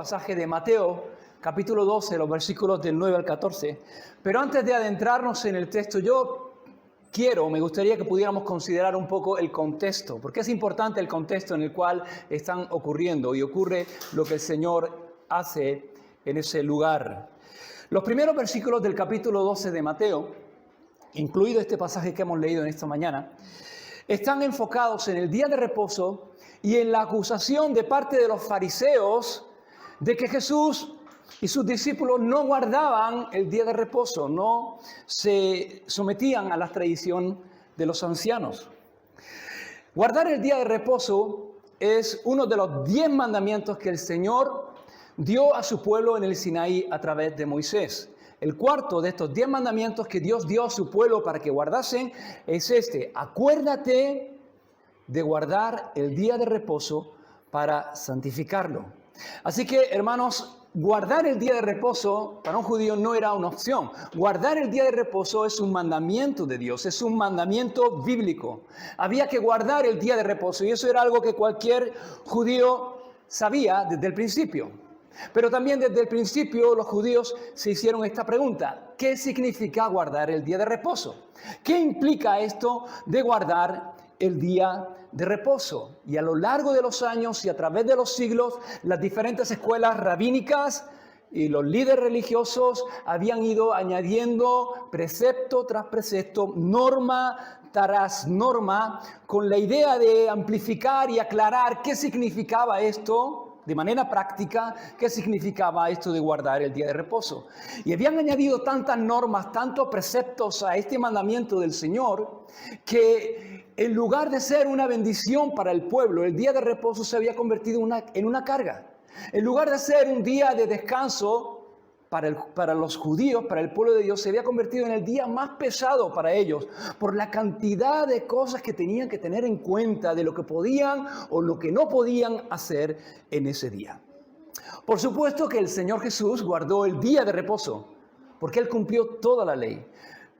pasaje de Mateo, capítulo 12, los versículos del 9 al 14. Pero antes de adentrarnos en el texto, me gustaría que pudiéramos considerar un poco el contexto, porque es importante el contexto en el cual están ocurriendo y ocurre lo que el Señor hace en ese lugar. Los primeros versículos del capítulo 12 de Mateo, incluido este pasaje que hemos leído en esta mañana, están enfocados en el día de reposo y en la acusación de parte de los fariseos de que Jesús y sus discípulos no guardaban el día de reposo, no se sometían a la tradición de los ancianos. Guardar el día de reposo es uno de los 10 mandamientos que el Señor dio a su pueblo en el Sinaí a través de Moisés. El cuarto de estos 10 mandamientos que Dios dio a su pueblo para que guardasen es este: acuérdate de guardar el día de reposo para santificarlo. Así que, hermanos, guardar el día de reposo para un judío no era una opción. Guardar el día de reposo es un mandamiento de Dios, es un mandamiento bíblico. Había que guardar el día de reposo y eso era algo que cualquier judío sabía desde el principio. Pero también desde el principio los judíos se hicieron esta pregunta: ¿qué significa guardar el día de reposo? ¿Qué implica esto de guardar el día de reposo? Y a lo largo de los años y a través de los siglos, las diferentes escuelas rabínicas y los líderes religiosos habían ido añadiendo precepto tras precepto, norma tras norma, con la idea de amplificar y aclarar qué significaba esto de manera práctica, qué significaba esto de guardar el día de reposo. Y habían añadido tantas normas, tantos preceptos a este mandamiento del Señor, que en lugar de ser una bendición para el pueblo, el día de reposo se había convertido en una carga. En lugar de ser un día de descanso para los judíos, para el pueblo de Dios, se había convertido en el día más pesado para ellos, por la cantidad de cosas que tenían que tener en cuenta de lo que podían o lo que no podían hacer en ese día. Por supuesto que el Señor Jesús guardó el día de reposo, porque Él cumplió toda la ley.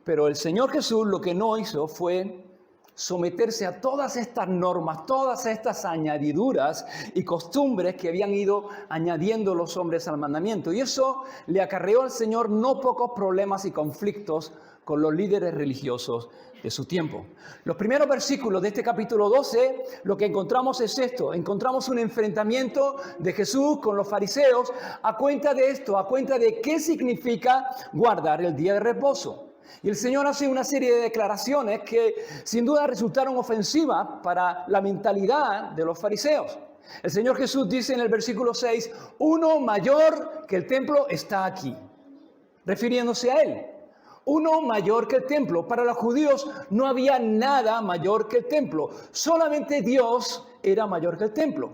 Pero el Señor Jesús lo que no hizo fue someterse a todas estas normas, todas estas añadiduras y costumbres que habían ido añadiendo los hombres al mandamiento. Y eso le acarreó al Señor no pocos problemas y conflictos con los líderes religiosos de su tiempo. Los primeros versículos de este capítulo 12, lo que encontramos es esto: encontramos un enfrentamiento de Jesús con los fariseos a cuenta de esto, a cuenta de qué significa guardar el día de reposo. Y el Señor hace una serie de declaraciones que sin duda resultaron ofensivas para la mentalidad de los fariseos. El Señor Jesús dice en el versículo 6, uno mayor que el templo está aquí, refiriéndose a Él. Uno mayor que el templo. Para los judíos no había nada mayor que el templo. Solamente Dios era mayor que el templo.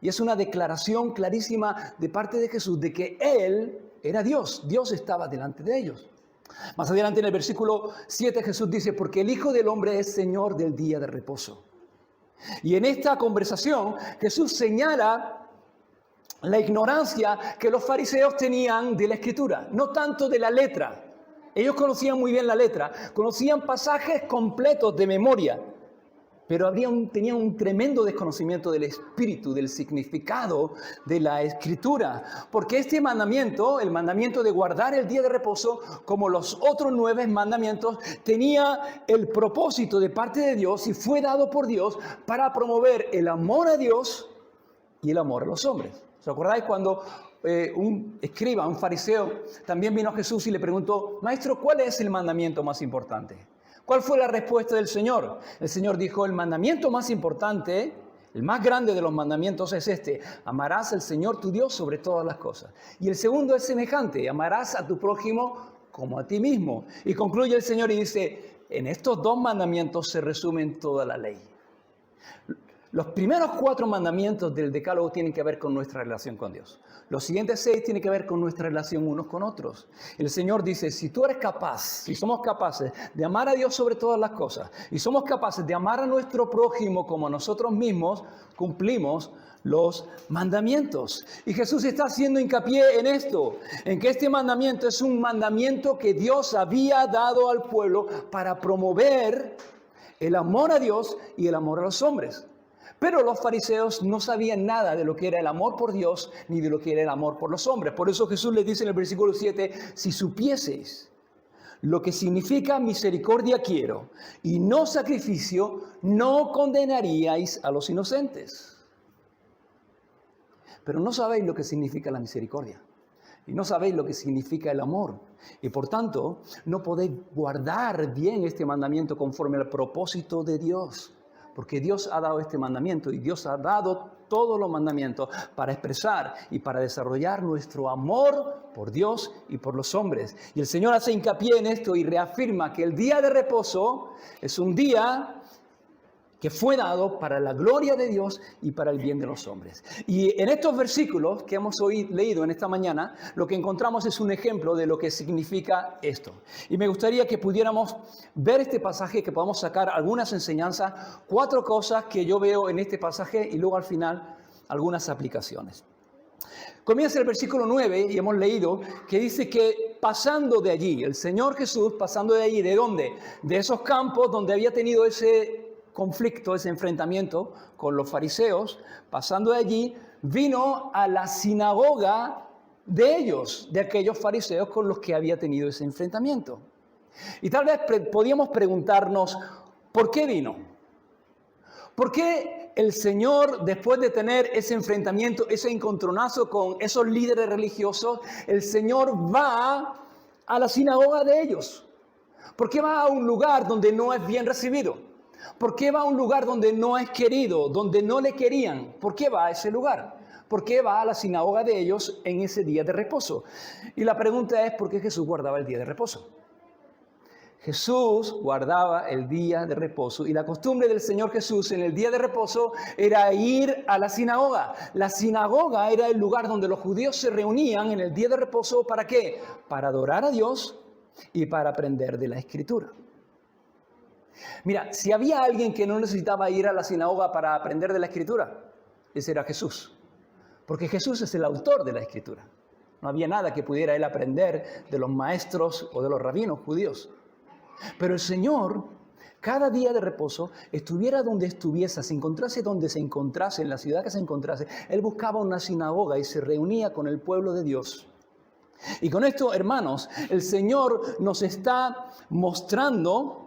Y es una declaración clarísima de parte de Jesús de que Él era Dios. Dios estaba delante de ellos. Más adelante en el versículo 7 Jesús dice, porque el Hijo del Hombre es Señor del día de reposo. Y en esta conversación Jesús señala la ignorancia que los fariseos tenían de la Escritura, no tanto de la letra. Ellos conocían muy bien la letra, conocían pasajes completos de memoria, pero tenían un tremendo desconocimiento del espíritu, del significado de la Escritura. Porque este mandamiento, el mandamiento de guardar el día de reposo, como los otros 9 mandamientos, tenía el propósito de parte de Dios y fue dado por Dios para promover el amor a Dios y el amor a los hombres. ¿Os acordáis cuando un escriba, un fariseo, también vino a Jesús y le preguntó, Maestro, ¿cuál es el mandamiento más importante? ¿Cuál fue la respuesta del Señor? El Señor dijo, el mandamiento más importante, el más grande de los mandamientos es este: amarás al Señor tu Dios sobre todas las cosas. Y el segundo es semejante: amarás a tu prójimo como a ti mismo. Y concluye el Señor y dice, en estos 2 mandamientos se resumen toda la ley. Los primeros 4 mandamientos del Decálogo tienen que ver con nuestra relación con Dios. Los siguientes 6 tienen que ver con nuestra relación unos con otros. El Señor dice, si tú eres capaz, si somos capaces de amar a Dios sobre todas las cosas, y somos capaces de amar a nuestro prójimo como a nosotros mismos, cumplimos los mandamientos. Y Jesús está haciendo hincapié en esto, en que este mandamiento es un mandamiento que Dios había dado al pueblo para promover el amor a Dios y el amor a los hombres. Pero los fariseos no sabían nada de lo que era el amor por Dios ni de lo que era el amor por los hombres. Por eso Jesús les dice en el versículo 7, si supieseis lo que significa misericordia quiero y no sacrificio, no condenaríais a los inocentes. Pero no sabéis lo que significa la misericordia. Y no sabéis lo que significa el amor. Y por tanto, no podéis guardar bien este mandamiento conforme al propósito de Dios. Porque Dios ha dado este mandamiento y Dios ha dado todos los mandamientos para expresar y para desarrollar nuestro amor por Dios y por los hombres. Y el Señor hace hincapié en esto y reafirma que el día de reposo es un día que fue dado para la gloria de Dios y para el bien de los hombres. Y en estos versículos que hemos leído en esta mañana, lo que encontramos es un ejemplo de lo que significa esto. Y me gustaría que pudiéramos ver este pasaje, que podamos sacar algunas enseñanzas, 4 cosas que yo veo en este pasaje y luego al final algunas aplicaciones. Comienza el versículo 9 y hemos leído que dice que pasando de allí, el Señor Jesús pasando de allí, ¿de dónde? De esos campos donde había tenido ese conflicto, ese enfrentamiento con los fariseos, pasando de allí, vino a la sinagoga de ellos, de aquellos fariseos con los que había tenido ese enfrentamiento. Y tal vez podíamos preguntarnos, ¿por qué vino? ¿Por qué el Señor, después de tener ese enfrentamiento, ese encontronazo con esos líderes religiosos, el Señor va a la sinagoga de ellos? ¿Por qué va a un lugar donde no es bien recibido? ¿Por qué va a un lugar donde no es querido, donde no le querían? ¿Por qué va a ese lugar? ¿Por qué va a la sinagoga de ellos en ese día de reposo? Y la pregunta es, ¿por qué Jesús guardaba el día de reposo? Jesús guardaba el día de reposo y la costumbre del Señor Jesús en el día de reposo era ir a la sinagoga. La sinagoga era el lugar donde los judíos se reunían en el día de reposo. ¿Para qué? Para adorar a Dios y para aprender de la Escritura. Mira, si había alguien que no necesitaba ir a la sinagoga para aprender de la Escritura, ese era Jesús. Porque Jesús es el autor de la Escritura. No había nada que pudiera él aprender de los maestros o de los rabinos judíos. Pero el Señor, cada día de reposo, estuviera donde estuviese, se encontrase donde se encontrase, en la ciudad que se encontrase, él buscaba una sinagoga y se reunía con el pueblo de Dios. Y con esto, hermanos, el Señor nos está mostrando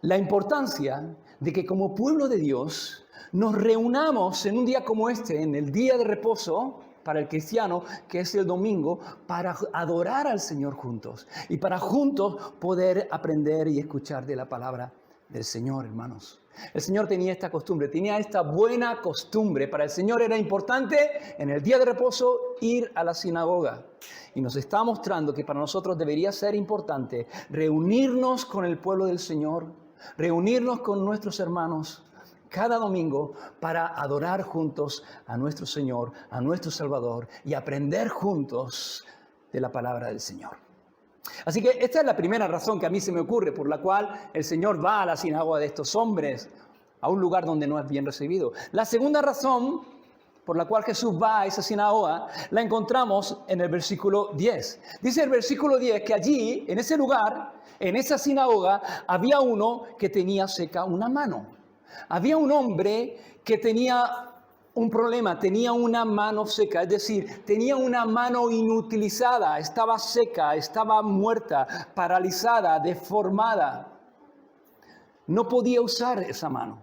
la importancia de que como pueblo de Dios nos reunamos en un día como este, en el día de reposo para el cristiano, que es el domingo, para adorar al Señor juntos y para juntos poder aprender y escuchar de la palabra del Señor, hermanos. El Señor tenía esta costumbre, tenía esta buena costumbre. Para el Señor era importante en el día de reposo ir a la sinagoga. Y nos está mostrando que para nosotros debería ser importante reunirnos con el pueblo del Señor, reunirnos con nuestros hermanos cada domingo para adorar juntos a nuestro Señor, a nuestro Salvador y aprender juntos de la palabra del Señor. Así que esta es la primera razón que a mí se me ocurre por la cual el Señor va a la sinagoga de estos hombres, a un lugar donde no es bien recibido. La segunda razón por la cual Jesús va a esa sinagoga la encontramos en el versículo 10. Dice el versículo 10 que allí, en ese lugar, en esa sinagoga, había uno que tenía seca una mano. Había un hombre que tenía un problema, tenía una mano seca, es decir, tenía una mano inutilizada, estaba seca, estaba muerta, paralizada, deformada. No podía usar esa mano.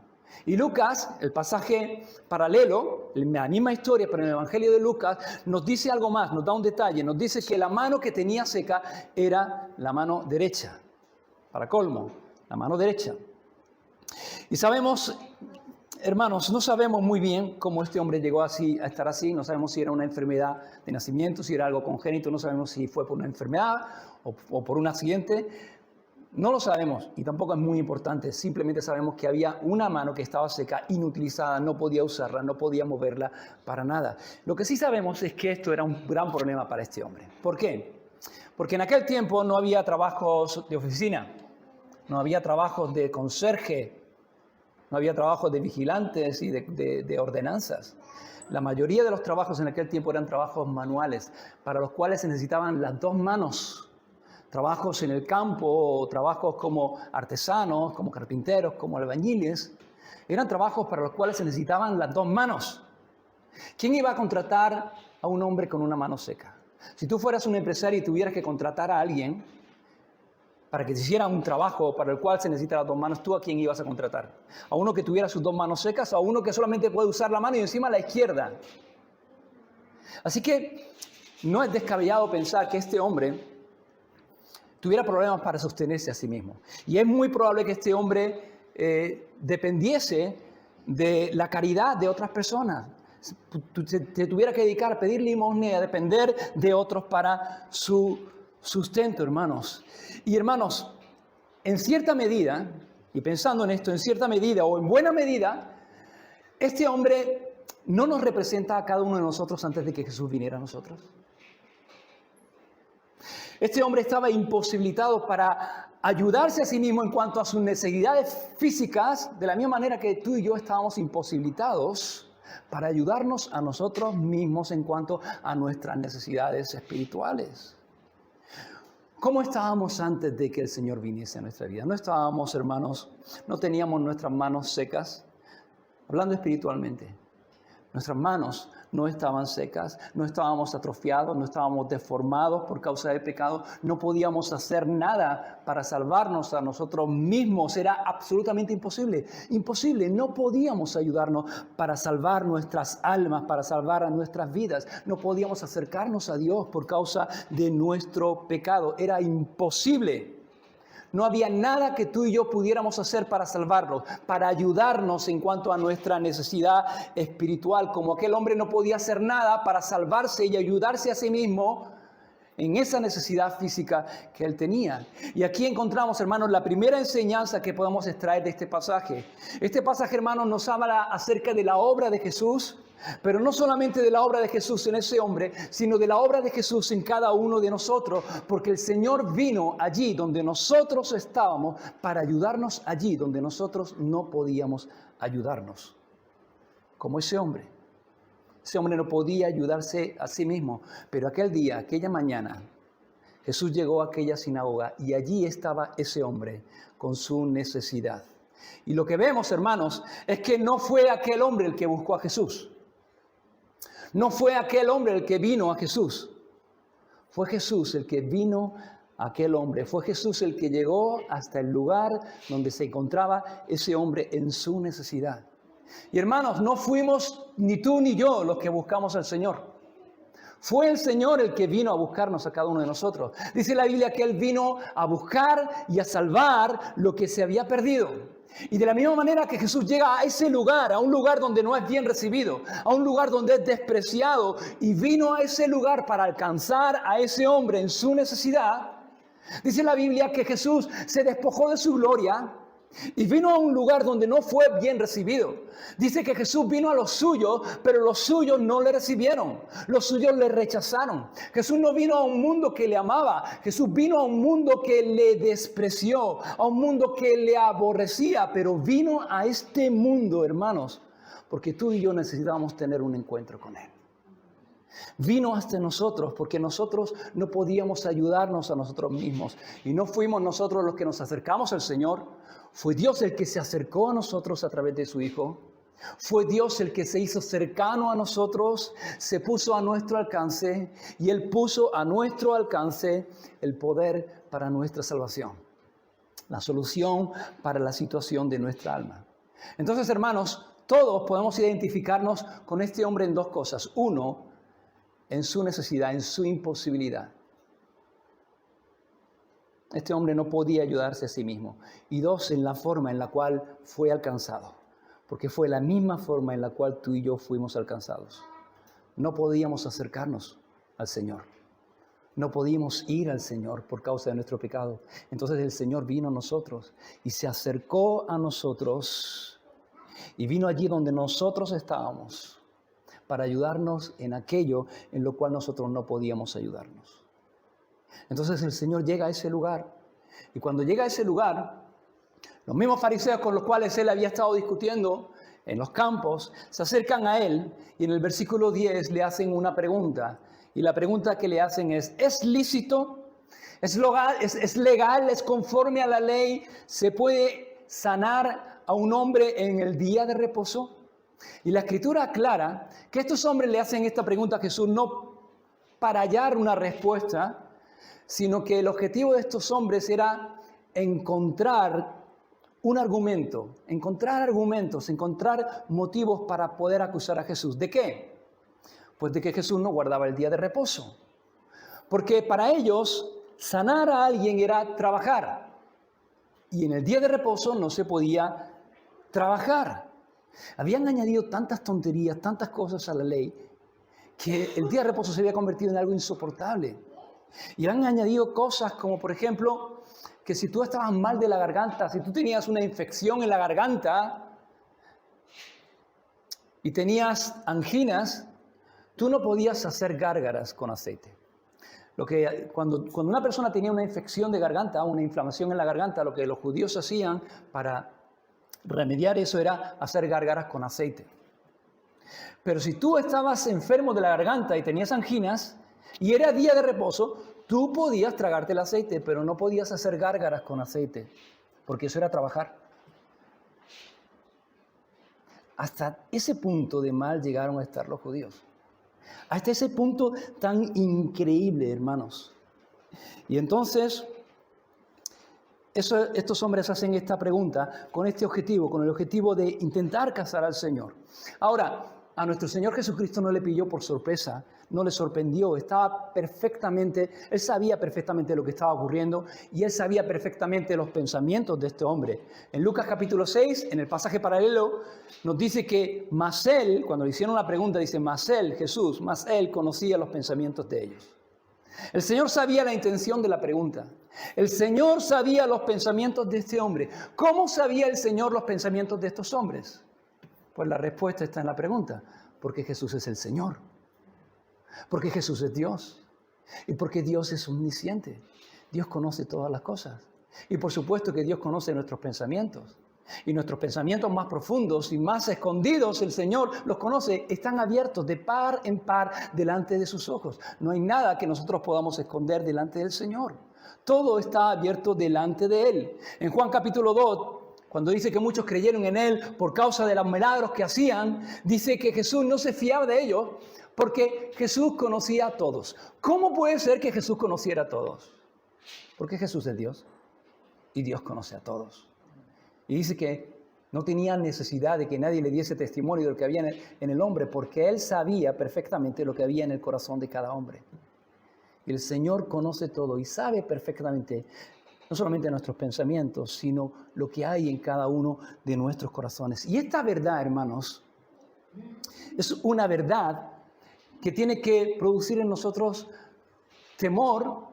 Y Lucas, el pasaje paralelo, la misma historia, pero en el Evangelio de Lucas, nos dice algo más, nos da un detalle, nos dice que la mano que tenía seca era la mano derecha. Para colmo, la mano derecha. Y sabemos, hermanos, no sabemos muy bien cómo este hombre llegó así, a estar así. No sabemos si era una enfermedad de nacimiento, si era algo congénito. No sabemos si fue por una enfermedad o por un accidente. No lo sabemos y tampoco es muy importante. Simplemente sabemos que había una mano que estaba seca, inutilizada, no podía usarla, no podía moverla para nada. Lo que sí sabemos es que esto era un gran problema para este hombre. ¿Por qué? Porque en aquel tiempo no había trabajos de oficina, no había trabajos de conserje, no había trabajos de vigilantes y de ordenanzas. La mayoría de los trabajos en aquel tiempo eran trabajos manuales, para los cuales se necesitaban las dos manos. Trabajos en el campo, o trabajos como artesanos, como carpinteros, como albañiles. Eran trabajos para los cuales se necesitaban las dos manos. ¿Quién iba a contratar a un hombre con una mano seca? Si tú fueras un empresario y tuvieras que contratar a alguien para que te hiciera un trabajo para el cual se necesitan las dos manos, ¿tú a quién ibas a contratar? ¿A uno que tuviera sus dos manos secas o a uno que solamente puede usar la mano y encima la izquierda? Así que no es descabellado pensar que este hombre tuviera problemas para sostenerse a sí mismo. Y es muy probable que este hombre dependiese de la caridad de otras personas. Te tuviera que dedicar a pedir limosna y a depender de otros para su sustento, hermanos. Y hermanos, en cierta medida, y pensando en esto, en cierta medida o en buena medida, este hombre no nos representa a cada uno de nosotros antes de que Jesús viniera a nosotros. Este hombre estaba imposibilitado para ayudarse a sí mismo en cuanto a sus necesidades físicas, de la misma manera que tú y yo estábamos imposibilitados para ayudarnos a nosotros mismos en cuanto a nuestras necesidades espirituales. ¿Cómo estábamos antes de que el Señor viniese a nuestra vida? No estábamos, hermanos, no teníamos nuestras manos secas, hablando espiritualmente. Nuestras manos no estaban secas, no estábamos atrofiados, no estábamos deformados por causa del pecado, no podíamos hacer nada para salvarnos a nosotros mismos, era absolutamente imposible, imposible, no podíamos ayudarnos para salvar nuestras almas, para salvar a nuestras vidas, no podíamos acercarnos a Dios por causa de nuestro pecado, era imposible. No había nada que tú y yo pudiéramos hacer para salvarnos, para ayudarnos en cuanto a nuestra necesidad espiritual. Como aquel hombre no podía hacer nada para salvarse y ayudarse a sí mismo en esa necesidad física que él tenía. Y aquí encontramos, hermanos, la primera enseñanza que podemos extraer de este pasaje. Este pasaje, hermanos, nos habla acerca de la obra de Jesús, pero no solamente de la obra de Jesús en ese hombre, sino de la obra de Jesús en cada uno de nosotros, porque el Señor vino allí donde nosotros estábamos para ayudarnos allí donde nosotros no podíamos ayudarnos. Como ese hombre. Ese hombre no podía ayudarse a sí mismo, pero aquel día, aquella mañana, Jesús llegó a aquella sinagoga y allí estaba ese hombre con su necesidad. Y lo que vemos, hermanos, es que no fue aquel hombre el que buscó a Jesús. No fue aquel hombre el que vino a Jesús. Fue Jesús el que vino a aquel hombre. Fue Jesús el que llegó hasta el lugar donde se encontraba ese hombre en su necesidad. Y hermanos, no fuimos ni tú ni yo los que buscamos al Señor. Fue el Señor el que vino a buscarnos a cada uno de nosotros. Dice la Biblia que Él vino a buscar y a salvar lo que se había perdido. Y de la misma manera que Jesús llega a ese lugar, a un lugar donde no es bien recibido, a un lugar donde es despreciado, y vino a ese lugar para alcanzar a ese hombre en su necesidad, dice la Biblia que Jesús se despojó de su gloria y vino a un lugar donde no fue bien recibido. Dice que Jesús vino a los suyos, pero los suyos no le recibieron. Los suyos le rechazaron. Jesús no vino a un mundo que le amaba. Jesús vino a un mundo que le despreció, a un mundo que le aborrecía, pero vino a este mundo, hermanos, porque tú y yo necesitábamos tener un encuentro con Él. Vino hasta nosotros porque nosotros no podíamos ayudarnos a nosotros mismos. Y no fuimos nosotros los que nos acercamos al Señor. Fue Dios el que se acercó a nosotros a través de su Hijo. Fue Dios el que se hizo cercano a nosotros, se puso a nuestro alcance y Él puso a nuestro alcance el poder para nuestra salvación. La solución para la situación de nuestra alma. Entonces, hermanos, todos podemos identificarnos con este hombre en dos cosas. Uno, en su necesidad, en su imposibilidad. Este hombre no podía ayudarse a sí mismo. Y dos, en la forma en la cual fue alcanzado. Porque fue la misma forma en la cual tú y yo fuimos alcanzados. No podíamos acercarnos al Señor. No podíamos ir al Señor por causa de nuestro pecado. Entonces el Señor vino a nosotros y se acercó a nosotros. Y vino allí donde nosotros estábamos para ayudarnos en aquello en lo cual nosotros no podíamos ayudarnos. Entonces el Señor llega a ese lugar. Y cuando llega a ese lugar, los mismos fariseos con los cuales Él había estado discutiendo en los campos, se acercan a Él y en el versículo 10 le hacen una pregunta. Y la pregunta que le hacen ¿es lícito? ¿Es legal? ¿Es conforme a la ley? ¿Se puede sanar a un hombre en el día de reposo? Y la Escritura aclara que estos hombres le hacen esta pregunta a Jesús no para hallar una respuesta, sino que el objetivo de estos hombres era encontrar un argumento, encontrar argumentos, encontrar motivos para poder acusar a Jesús. ¿De qué? Pues de que Jesús no guardaba el día de reposo. Porque para ellos sanar a alguien era trabajar. Y en el día de reposo no se podía trabajar. Habían añadido tantas tonterías, tantas cosas a la ley, que el día de reposo se había convertido en algo insoportable. Y han añadido cosas como, por ejemplo, que si tú estabas mal de la garganta, si tú tenías una infección en la garganta y tenías anginas, tú no podías hacer gárgaras con aceite. Cuando una persona tenía una infección de garganta, una inflamación en la garganta, lo que los judíos hacían para remediar eso era hacer gárgaras con aceite. Pero si tú estabas enfermo de la garganta y tenías anginas y era día de reposo, tú podías tragarte el aceite, pero no podías hacer gárgaras con aceite, porque eso era trabajar. Hasta ese punto de mal llegaron a estar los judíos. Hasta ese punto tan increíble, hermanos. Y entonces, estos hombres hacen esta pregunta con este objetivo, con el objetivo de intentar cazar al Señor. Ahora, a nuestro Señor Jesucristo no le pilló por sorpresa, no le sorprendió, él sabía perfectamente lo que estaba ocurriendo y él sabía perfectamente los pensamientos de este hombre. En Lucas capítulo 6, en el pasaje paralelo, nos dice que mas él, cuando le hicieron la pregunta, dice, mas él, Jesús, mas él conocía los pensamientos de ellos. El Señor sabía la intención de la pregunta. El Señor sabía los pensamientos de este hombre. ¿Cómo sabía el Señor los pensamientos de estos hombres? Pues la respuesta está en la pregunta. Porque Jesús es el Señor. Porque Jesús es Dios. Y porque Dios es omnisciente. Dios conoce todas las cosas. Y por supuesto que Dios conoce nuestros pensamientos. Y nuestros pensamientos más profundos y más escondidos, el Señor los conoce, están abiertos de par en par delante de sus ojos. No hay nada que nosotros podamos esconder delante del Señor. Todo está abierto delante de Él. En Juan capítulo 2, cuando dice que muchos creyeron en Él por causa de los milagros que hacían, dice que Jesús no se fiaba de ellos porque Jesús conocía a todos. ¿Cómo puede ser que Jesús conociera a todos? Porque Jesús es Dios y Dios conoce a todos. Y dice que no tenía necesidad de que nadie le diese testimonio de lo que había en el hombre, porque Él sabía perfectamente lo que había en el corazón de cada hombre. Y el Señor conoce todo y sabe perfectamente, no solamente nuestros pensamientos, sino lo que hay en cada uno de nuestros corazones. Y esta verdad, hermanos, es una verdad que tiene que producir en nosotros temor,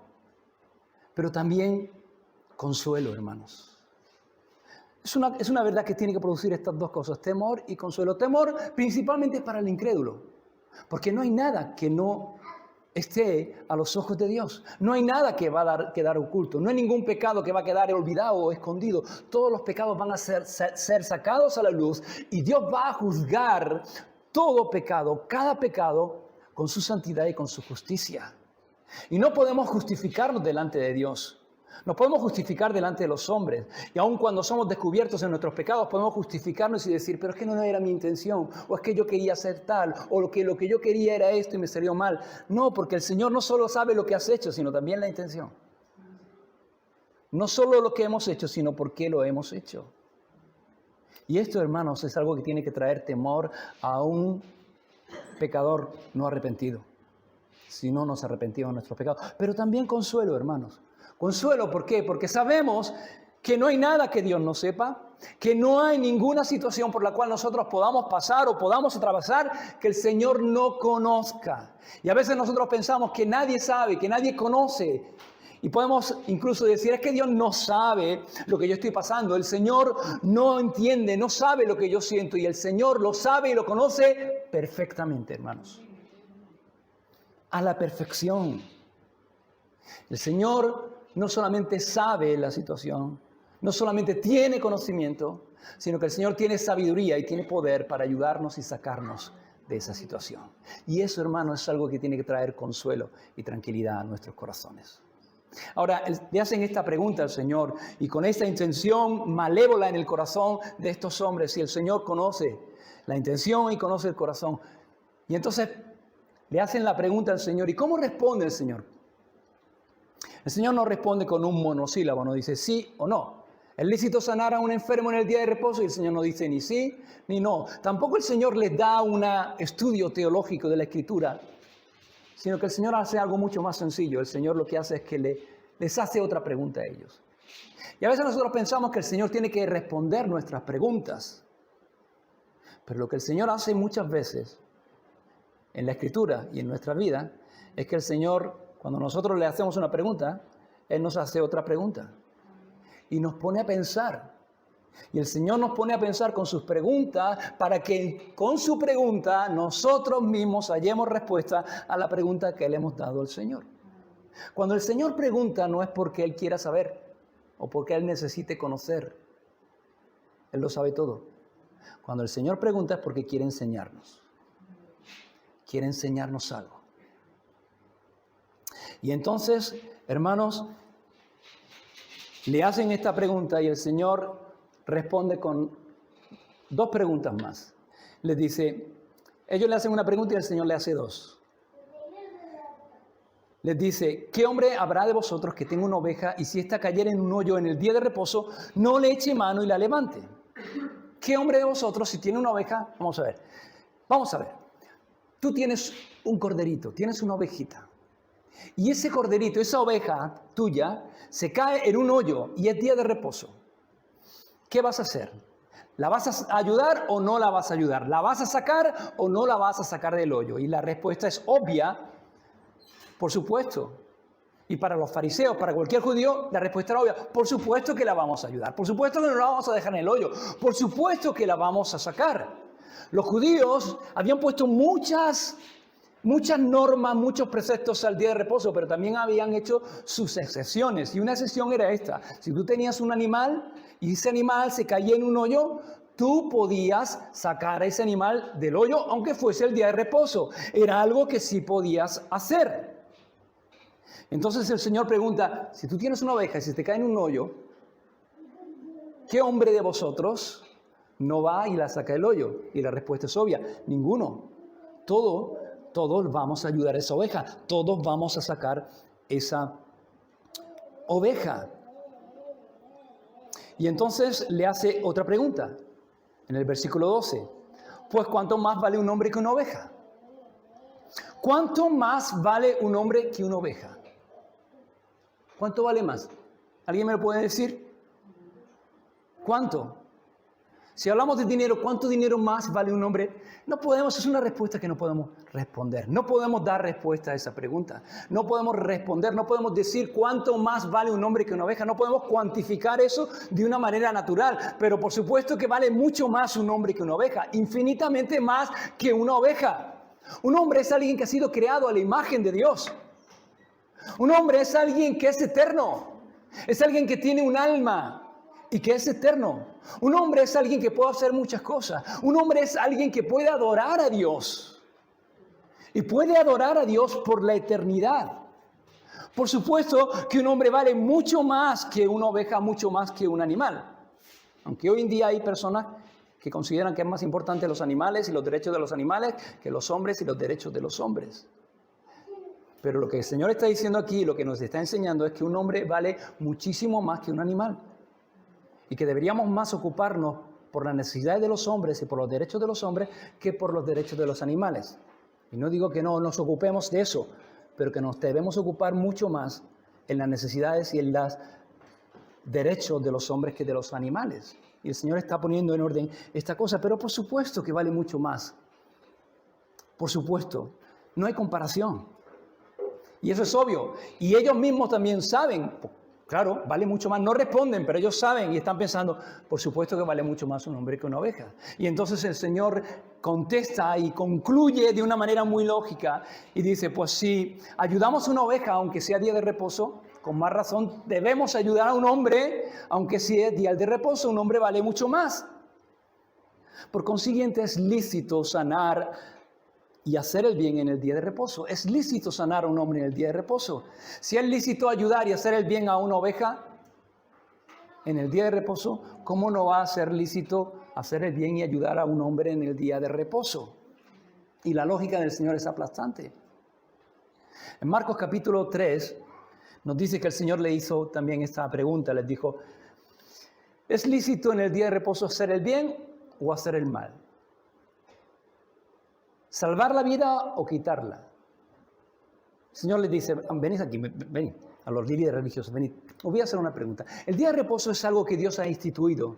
pero también consuelo, hermanos. Es una verdad que tiene que producir estas dos cosas, temor y consuelo. Temor principalmente para el incrédulo, porque no hay nada que no esté a los ojos de Dios. No hay nada que va a quedar oculto, no hay ningún pecado que va a quedar olvidado o escondido. Todos los pecados van a ser sacados a la luz y Dios va a juzgar todo pecado, cada pecado, con su santidad y con su justicia. Y no podemos justificarnos delante de Dios. Nos podemos justificar delante de los hombres. Y aun cuando somos descubiertos en nuestros pecados, podemos justificarnos y decir, pero es que no era mi intención, o es que yo quería hacer tal, o lo que yo quería era esto y me salió mal. No, porque el Señor no solo sabe lo que has hecho, sino también la intención. No solo lo que hemos hecho, sino por qué lo hemos hecho. Y esto, hermanos, es algo que tiene que traer temor a un pecador no arrepentido. Si no nos arrepentimos de nuestros pecados. Pero también consuelo, hermanos. Consuelo, ¿por qué? Porque sabemos que no hay nada que Dios no sepa, que no hay ninguna situación por la cual nosotros podamos pasar o podamos atravesar que el Señor no conozca. Y a veces nosotros pensamos que nadie sabe, que nadie conoce. Y podemos incluso decir, es que Dios no sabe lo que yo estoy pasando. El Señor no entiende, no sabe lo que yo siento. Y el Señor lo sabe y lo conoce perfectamente, hermanos. A la perfección. El Señor no solamente sabe la situación, no solamente tiene conocimiento, sino que el Señor tiene sabiduría y tiene poder para ayudarnos y sacarnos de esa situación. Y eso, hermano, es algo que tiene que traer consuelo y tranquilidad a nuestros corazones. Ahora, le hacen esta pregunta al Señor y con esta intención malévola en el corazón de estos hombres, y el Señor conoce la intención y conoce el corazón. Y entonces le hacen la pregunta al Señor, ¿y cómo responde el Señor? El Señor no responde con un monosílabo, no dice sí o no. ¿Es lícito sanar a un enfermo en el día de reposo? Y el Señor no dice ni sí ni no. Tampoco el Señor les da un estudio teológico de la Escritura, sino que el Señor hace algo mucho más sencillo. El Señor lo que hace es que les hace otra pregunta a ellos. Y a veces nosotros pensamos que el Señor tiene que responder nuestras preguntas. Pero lo que el Señor hace muchas veces en la Escritura y en nuestra vida es que el Señor, cuando nosotros le hacemos una pregunta, Él nos hace otra pregunta. Y nos pone a pensar. Y el Señor nos pone a pensar con sus preguntas para que con su pregunta nosotros mismos hallemos respuesta a la pregunta que le hemos dado al Señor. Cuando el Señor pregunta no es porque Él quiera saber o porque Él necesite conocer. Él lo sabe todo. Cuando el Señor pregunta es porque quiere enseñarnos. Quiere enseñarnos algo. Y entonces, hermanos, le hacen esta pregunta y el Señor responde con dos preguntas más. Les dice, ellos le hacen una pregunta y el Señor le hace dos. Les dice, ¿qué hombre habrá de vosotros que tenga una oveja y si ésta cayera en un hoyo en el día de reposo, no le eche mano y la levante? ¿Qué hombre de vosotros si tiene una oveja? Vamos a ver. Tú tienes un corderito, tienes una ovejita. Y ese corderito, esa oveja tuya, se cae en un hoyo y es día de reposo. ¿Qué vas a hacer? ¿La vas a ayudar o no la vas a ayudar? ¿La vas a sacar o no la vas a sacar del hoyo? Y la respuesta es obvia, por supuesto. Y para los fariseos, para cualquier judío, la respuesta era obvia. Por supuesto que la vamos a ayudar. Por supuesto que no la vamos a dejar en el hoyo. Por supuesto que la vamos a sacar. Los judíos habían puesto muchas normas, muchos preceptos al día de reposo, pero también habían hecho sus excepciones. Y una excepción era esta. Si tú tenías un animal y ese animal se caía en un hoyo, tú podías sacar a ese animal del hoyo, aunque fuese el día de reposo. Era algo que sí podías hacer. Entonces el Señor pregunta, si tú tienes una oveja y se te cae en un hoyo, ¿qué hombre de vosotros no va y la saca del hoyo? Y la respuesta es obvia, ninguno. Todos vamos a ayudar a esa oveja, todos vamos a sacar esa oveja. Y entonces le hace otra pregunta, en el versículo 12. Pues ¿cuánto más vale un hombre que una oveja? ¿Cuánto más vale un hombre que una oveja? ¿Cuánto vale más? ¿Alguien me lo puede decir? ¿Cuánto? Si hablamos de dinero, ¿cuánto dinero más vale un hombre? No podemos, es una respuesta que no podemos responder. No podemos dar respuesta a esa pregunta. No podemos responder, no podemos decir cuánto más vale un hombre que una oveja. No podemos cuantificar eso de una manera natural. Pero por supuesto que vale mucho más un hombre que una oveja. Infinitamente más que una oveja. Un hombre es alguien que ha sido creado a la imagen de Dios. Un hombre es alguien que es eterno. Es alguien que tiene un alma y que es eterno. Un hombre es alguien que puede hacer muchas cosas. Un hombre es alguien que puede adorar a Dios. Y puede adorar a Dios por la eternidad. Por supuesto que un hombre vale mucho más que una oveja, mucho más que un animal. Aunque hoy en día hay personas que consideran que es más importante los animales y los derechos de los animales que los hombres y los derechos de los hombres. Pero lo que el Señor está diciendo aquí, lo que nos está enseñando es que un hombre vale muchísimo más que un animal. Y que deberíamos más ocuparnos por las necesidades de los hombres y por los derechos de los hombres que por los derechos de los animales. Y no digo que no nos ocupemos de eso, pero que nos debemos ocupar mucho más en las necesidades y en los derechos de los hombres que de los animales. Y el Señor está poniendo en orden esta cosa, pero por supuesto que vale mucho más. Por supuesto, no hay comparación. Y eso es obvio. Y ellos mismos también saben. Claro, vale mucho más. No responden, pero ellos saben y están pensando, por supuesto que vale mucho más un hombre que una oveja. Y entonces el Señor contesta y concluye de una manera muy lógica y dice, pues si ayudamos a una oveja, aunque sea día de reposo, con más razón debemos ayudar a un hombre, aunque sea día de reposo, un hombre vale mucho más. Por consiguiente es lícito sanar y hacer el bien en el día de reposo. Es lícito sanar a un hombre en el día de reposo. Si es lícito ayudar y hacer el bien a una oveja en el día de reposo, ¿cómo no va a ser lícito hacer el bien y ayudar a un hombre en el día de reposo? Y la lógica del Señor es aplastante. En Marcos capítulo 3 nos dice que el Señor le hizo también esta pregunta. Les dijo, ¿es lícito en el día de reposo hacer el bien o hacer el mal? ¿Salvar la vida o quitarla? El Señor les dice, venid aquí, venid, a los líderes religiosos, venid. Os voy a hacer una pregunta. ¿El día de reposo es algo que Dios ha instituido?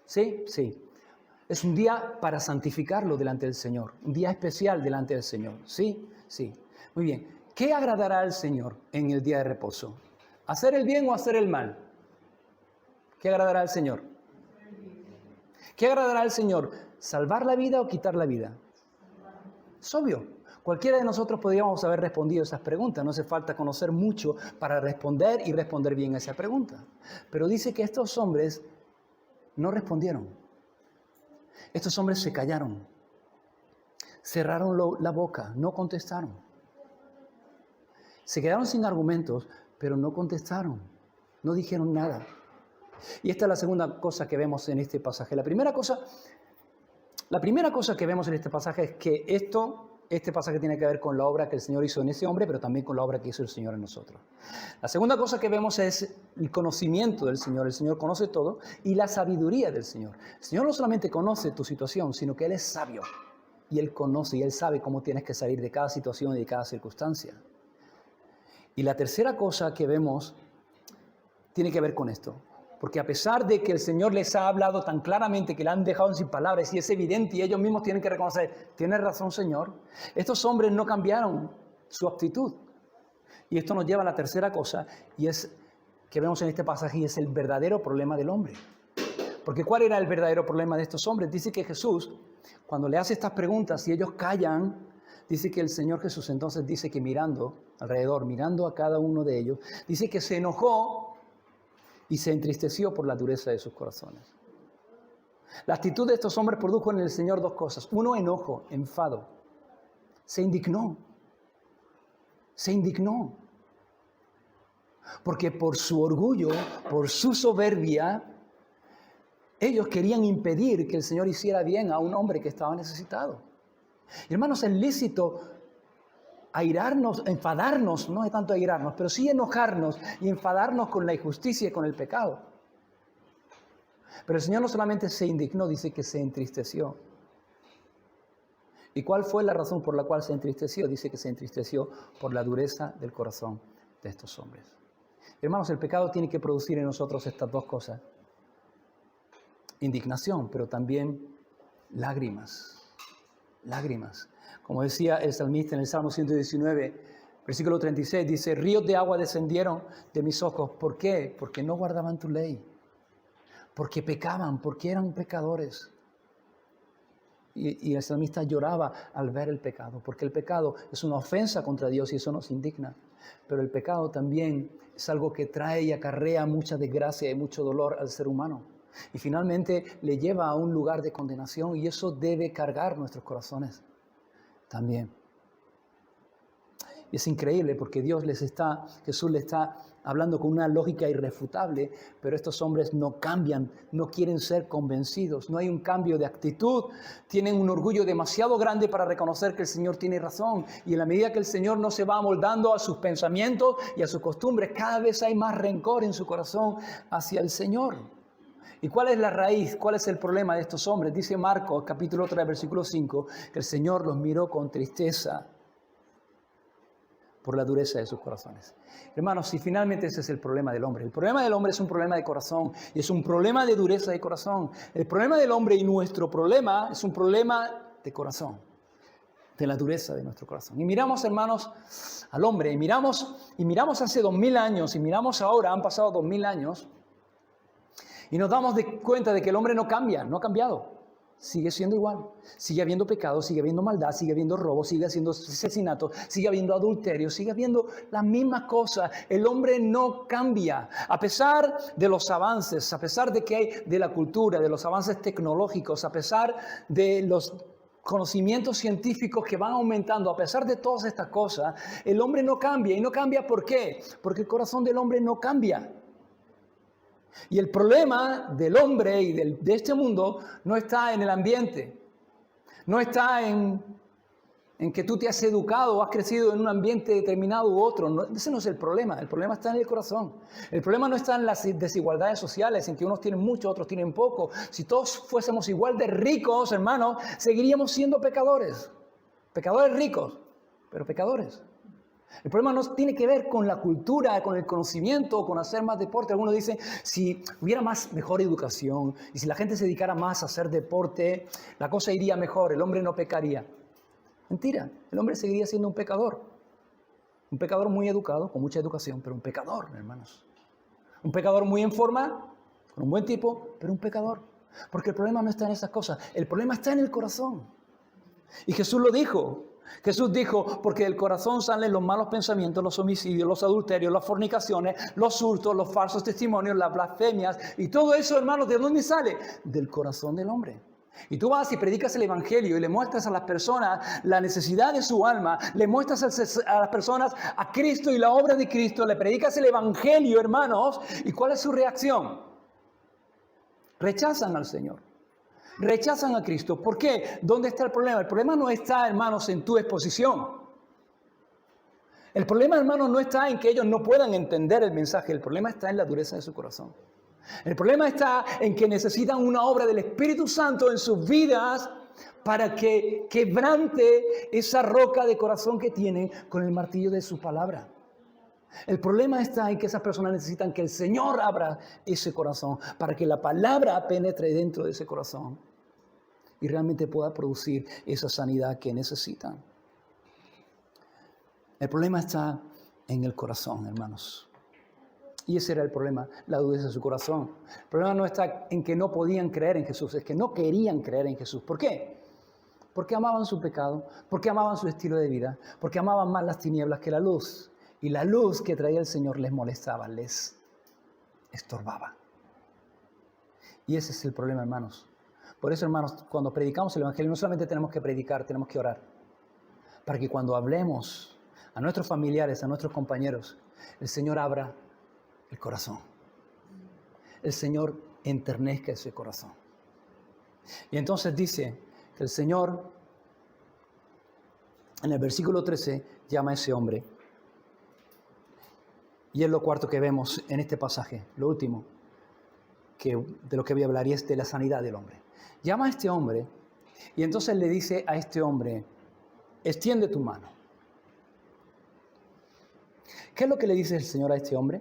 ¿Sí? Sí. Es un día para santificarlo delante del Señor. Un día especial delante del Señor. ¿Sí? Sí. Muy bien. ¿Qué agradará al Señor en el día de reposo? ¿Hacer el bien o hacer el mal? ¿Qué agradará al Señor? ¿Qué agradará al Señor? ¿Salvar la vida o quitar la vida? Es obvio. Cualquiera de nosotros podríamos haber respondido esas preguntas. No hace falta conocer mucho para responder y responder bien a esa pregunta. Pero dice que estos hombres no respondieron. Estos hombres se callaron. Cerraron la boca, no contestaron. Se quedaron sin argumentos, pero no contestaron. No dijeron nada. Y esta es la segunda cosa que vemos en este pasaje. La primera cosa que vemos en este pasaje es que este pasaje tiene que ver con la obra que el Señor hizo en ese hombre, pero también con la obra que hizo el Señor en nosotros. La segunda cosa que vemos es el conocimiento del Señor. El Señor conoce todo y la sabiduría del Señor. El Señor no solamente conoce tu situación, sino que Él es sabio. Y Él conoce y Él sabe cómo tienes que salir de cada situación y de cada circunstancia. Y la tercera cosa que vemos tiene que ver con esto. Porque a pesar de que el Señor les ha hablado tan claramente que le han dejado sin palabras y es evidente y ellos mismos tienen que reconocer, tienes razón, Señor, estos hombres no cambiaron su actitud. Y esto nos lleva a la tercera cosa y es que vemos en este pasaje y es el verdadero problema del hombre. Porque ¿cuál era el verdadero problema de estos hombres? Dice que Jesús, cuando le hace estas preguntas y ellos callan, dice que el Señor Jesús entonces dice que mirando alrededor, mirando a cada uno de ellos, dice que se enojó y se entristeció por la dureza de sus corazones. La actitud de estos hombres produjo en el Señor dos cosas. Uno, enojo, enfado. Se indignó. Se indignó. Porque por su orgullo, por su soberbia, ellos querían impedir que el Señor hiciera bien a un hombre que estaba necesitado. Y hermanos, es lícito airarnos, enfadarnos, no es tanto airarnos, pero sí enojarnos y enfadarnos con la injusticia y con el pecado. Pero el Señor no solamente se indignó, dice que se entristeció. ¿Y cuál fue la razón por la cual se entristeció? Dice que se entristeció por la dureza del corazón de estos hombres. Hermanos, el pecado tiene que producir en nosotros estas dos cosas. Indignación, pero también lágrimas. Lágrimas. Como decía el salmista en el Salmo 119, versículo 36, dice, ríos de agua descendieron de mis ojos. ¿Por qué? Porque no guardaban tu ley. Porque pecaban, porque eran pecadores. Y el salmista lloraba al ver el pecado, porque el pecado es una ofensa contra Dios y eso nos indigna. Pero el pecado también es algo que trae y acarrea mucha desgracia y mucho dolor al ser humano. Y finalmente le lleva a un lugar de condenación y eso debe cargar nuestros corazones también. Y es increíble porque Jesús le está hablando con una lógica irrefutable, pero estos hombres no cambian, no quieren ser convencidos, no hay un cambio de actitud, tienen un orgullo demasiado grande para reconocer que el Señor tiene razón, y en la medida que el Señor no se va amoldando a sus pensamientos y a sus costumbres, cada vez hay más rencor en su corazón hacia el Señor. ¿Y cuál es la raíz? ¿Cuál es el problema de estos hombres? Dice Marcos, capítulo 3, versículo 5, que el Señor los miró con tristeza por la dureza de sus corazones. Hermanos, si finalmente ese es el problema del hombre. El problema del hombre es un problema de corazón y es un problema de dureza de corazón. El problema del hombre y nuestro problema es un problema de corazón, de la dureza de nuestro corazón. Y miramos, hermanos, al hombre y miramos hace 2000 años y miramos ahora, han pasado 2000 años y nos damos cuenta de que el hombre no cambia, no ha cambiado. Sigue siendo igual, sigue habiendo pecado, sigue habiendo maldad, sigue habiendo robo, sigue habiendo asesinato, sigue habiendo adulterio, sigue habiendo las mismas cosas. El hombre no cambia, a pesar de los avances, a pesar de que hay de la cultura, de los avances tecnológicos, a pesar de los conocimientos científicos que van aumentando, a pesar de todas estas cosas, el hombre no cambia. ¿Y no cambia por qué? Porque el corazón del hombre no cambia. Y el problema del hombre y de este mundo no está en el ambiente, no está en que tú te has educado o has crecido en un ambiente determinado u otro. No, ese no es el problema está en el corazón. El problema no está en las desigualdades sociales, en que unos tienen mucho, otros tienen poco. Si todos fuésemos igual de ricos, hermanos, seguiríamos siendo pecadores. Pecadores ricos, pero pecadores. El problema no tiene que ver con la cultura, con el conocimiento, con hacer más deporte. Algunos dicen, si hubiera mejor educación y si la gente se dedicara más a hacer deporte, la cosa iría mejor, el hombre no pecaría. Mentira, el hombre seguiría siendo un pecador. Un pecador muy educado, con mucha educación, pero un pecador, hermanos. Un pecador muy en forma, con un buen tipo, pero un pecador. Porque el problema no está en esas cosas, el problema está en el corazón. Y Jesús lo dijo. Jesús dijo, porque del corazón salen los malos pensamientos, los homicidios, los adulterios, las fornicaciones, los hurtos, los falsos testimonios, las blasfemias. Y todo eso, hermanos, ¿de dónde sale? Del corazón del hombre. Y tú vas y predicas el evangelio y le muestras a las personas la necesidad de su alma, le muestras a las personas a Cristo y la obra de Cristo, le predicas el evangelio, hermanos, ¿y cuál es su reacción? Rechazan al Señor, rechazan a Cristo. ¿Por qué? ¿Dónde está el problema? El problema no está, hermanos, en tu exposición. El problema, hermanos, no está en que ellos no puedan entender el mensaje, el problema está en la dureza de su corazón. El problema está en que necesitan una obra del Espíritu Santo en sus vidas para que quebrante esa roca de corazón que tienen con el martillo de su palabra. El problema está en que esas personas necesitan que el Señor abra ese corazón para que la palabra penetre dentro de ese corazón y realmente pueda producir esa sanidad que necesitan. El problema está en el corazón, hermanos. Y ese era el problema, la dureza de su corazón. El problema no está en que no podían creer en Jesús, es que no querían creer en Jesús. ¿Por qué? Porque amaban su pecado, porque amaban su estilo de vida, porque amaban más las tinieblas que la luz. Y la luz que traía el Señor les molestaba, les estorbaba. Y ese es el problema, hermanos. Por eso, hermanos, cuando predicamos el Evangelio, no solamente tenemos que predicar, tenemos que orar. Para que cuando hablemos a nuestros familiares, a nuestros compañeros, el Señor abra el corazón. El Señor enternezca ese corazón. Y entonces dice que el Señor, en el versículo 13, llama a ese hombre. Y es lo cuarto que vemos en este pasaje, lo último de lo que voy a hablar, y es de la sanidad del hombre. Llama a este hombre y entonces le dice a este hombre, extiende tu mano. ¿Qué es lo que le dice el Señor a este hombre?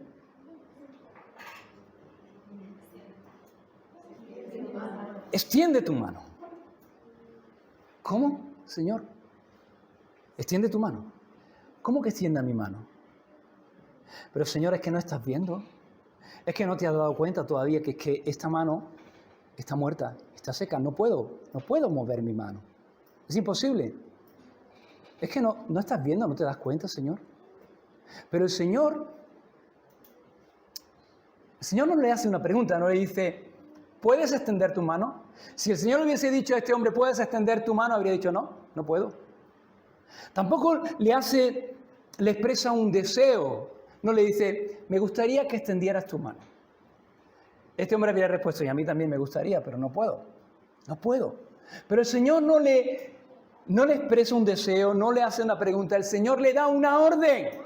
Extiende tu mano. ¿Cómo, Señor? Extiende tu mano. ¿Cómo que extienda mi mano? Pero, Señor, es que no estás viendo. Es que no te has dado cuenta todavía que esta mano está muerta, está seca. No puedo mover mi mano. Es imposible. Es que no estás viendo, no te das cuenta, Señor. Pero el Señor no le hace una pregunta, no le dice, ¿puedes extender tu mano? Si el Señor hubiese dicho a este hombre, ¿puedes extender tu mano? Habría dicho, no puedo. Tampoco le expresa un deseo. No le dice, me gustaría que extendieras tu mano. Este hombre habría respuesto, y a mí también me gustaría, pero no puedo. No puedo. Pero el Señor no le expresa un deseo, no le hace una pregunta. El Señor le da una orden.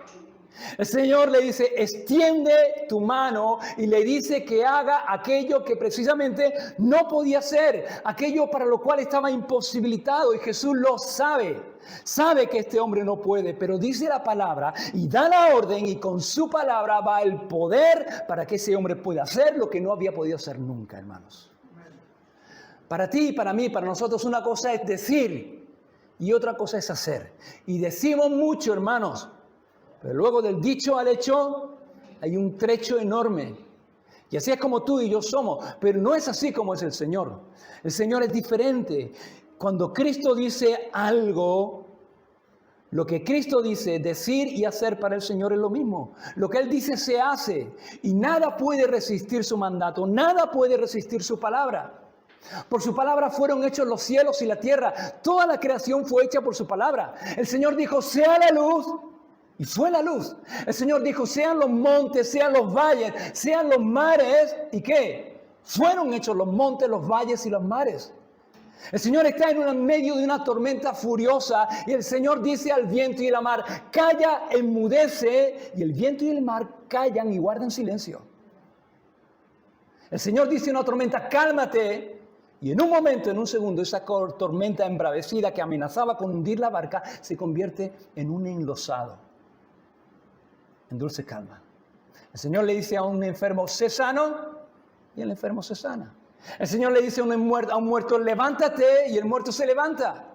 El Señor le dice, extiende tu mano, y le dice que haga aquello que precisamente no podía hacer, aquello para lo cual estaba imposibilitado, y Jesús lo sabe que este hombre no puede, pero dice la palabra y da la orden, y con su palabra va el poder para que ese hombre pueda hacer lo que no había podido hacer nunca, hermanos. Para ti, para mí, para nosotros, una cosa es decir y otra cosa es hacer, y decimos mucho, hermanos, pero luego del dicho al hecho hay un trecho enorme. Y así es como tú y yo somos. Pero no es así como es el Señor. El Señor es diferente. Cuando Cristo dice algo, lo que Cristo dice, decir y hacer para el Señor es lo mismo. Lo que Él dice se hace. Y nada puede resistir su mandato. Nada puede resistir su palabra. Por su palabra fueron hechos los cielos y la tierra. Toda la creación fue hecha por su palabra. El Señor dijo, sea la luz. Y fue la luz. El Señor dijo, sean los montes, sean los valles, sean los mares. ¿Y qué? Fueron hechos los montes, los valles y los mares. El Señor está en medio de una tormenta furiosa y el Señor dice al viento y a la mar, calla, enmudece, y el viento y el mar callan y guardan silencio. El Señor dice a una tormenta, cálmate, y en un momento, en un segundo, esa tormenta embravecida que amenazaba con hundir la barca se convierte en un enlosado, en dulce calma. El Señor le dice a un enfermo, sé sano, y el enfermo se sana. El Señor le dice a un muerto, levántate, y el muerto se levanta.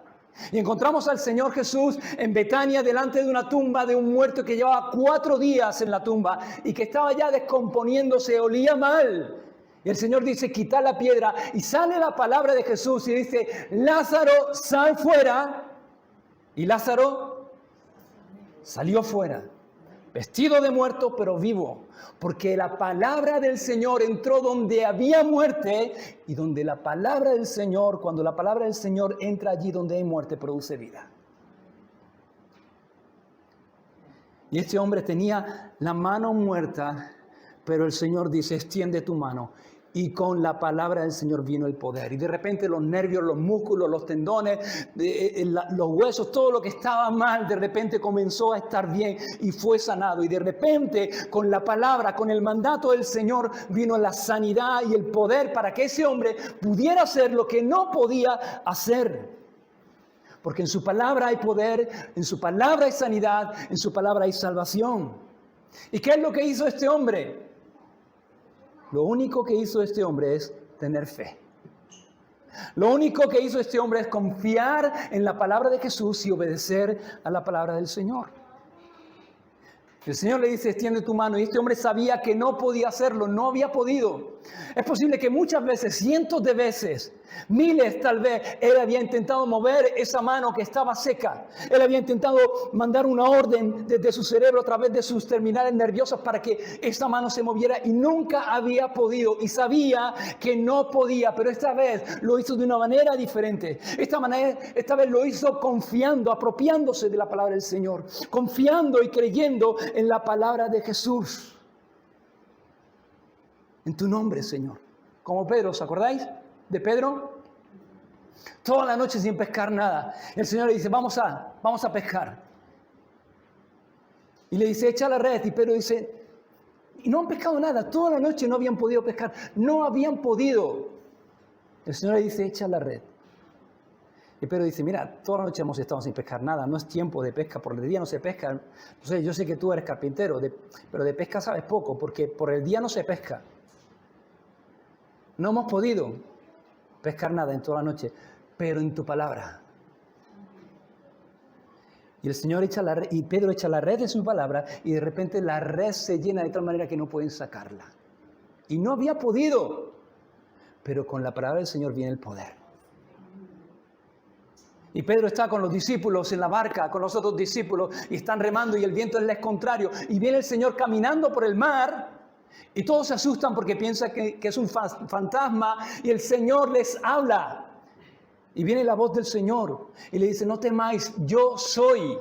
Y encontramos al Señor Jesús en Betania delante de una tumba de un muerto que llevaba 4 días en la tumba y que estaba ya descomponiéndose, olía mal. Y el Señor dice, quita la piedra, y sale la palabra de Jesús y dice, Lázaro, sal fuera. Y Lázaro salió fuera, vestido de muerto, pero vivo, porque la palabra del Señor entró donde había muerte, y donde la palabra del Señor, cuando la palabra del Señor entra allí donde hay muerte, produce vida. Y este hombre tenía la mano muerta, pero el Señor dice, extiende tu mano. Y con la palabra del Señor vino el poder. Y de repente los nervios, los músculos, los tendones, los huesos, todo lo que estaba mal, de repente comenzó a estar bien y fue sanado. Y de repente con la palabra, con el mandato del Señor, vino la sanidad y el poder para que ese hombre pudiera hacer lo que no podía hacer. Porque en su palabra hay poder, en su palabra hay sanidad, en su palabra hay salvación. ¿Y qué es lo que hizo este hombre? Lo único que hizo este hombre es tener fe. Lo único que hizo este hombre es confiar en la palabra de Jesús y obedecer a la palabra del Señor. El Señor le dice, extiende tu mano, y este hombre sabía que no podía hacerlo, no había podido. Es posible que muchas veces, cientos de veces, miles tal vez, él había intentado mover esa mano que estaba seca. Él había intentado mandar una orden desde su cerebro a través de sus terminales nerviosas para que esa mano se moviera y nunca había podido. Y sabía que no podía, pero esta vez lo hizo de una manera diferente. Esta vez lo hizo confiando, apropiándose de la palabra del Señor, confiando y creyendo en la palabra de Jesús. En tu nombre, Señor. Como Pedro, ¿os acordáis de Pedro? Toda la noche sin pescar nada. El Señor le dice, vamos a pescar. Y le dice, echa la red. Y Pedro dice, y no han pescado nada. Toda la noche no habían podido pescar. No habían podido. El Señor le dice, echa la red. Y Pedro dice, mira, toda la noche hemos estado sin pescar nada, no es tiempo de pesca, por el día no se pesca. No sé, yo sé que tú eres carpintero, pero de pesca sabes poco, porque por el día no se pesca. No hemos podido pescar nada en toda la noche, pero en tu palabra. Y el Señor y Pedro echa la red de su palabra, y de repente la red se llena de tal manera que no pueden sacarla. Y no había podido, pero con la palabra del Señor viene el poder. Y Pedro está con los discípulos en la barca, con los otros discípulos, y están remando y el viento les es contrario. Y viene el Señor caminando por el mar y todos se asustan porque piensan que es un fantasma y el Señor les habla. Y viene la voz del Señor y le dice, no temáis, yo soy.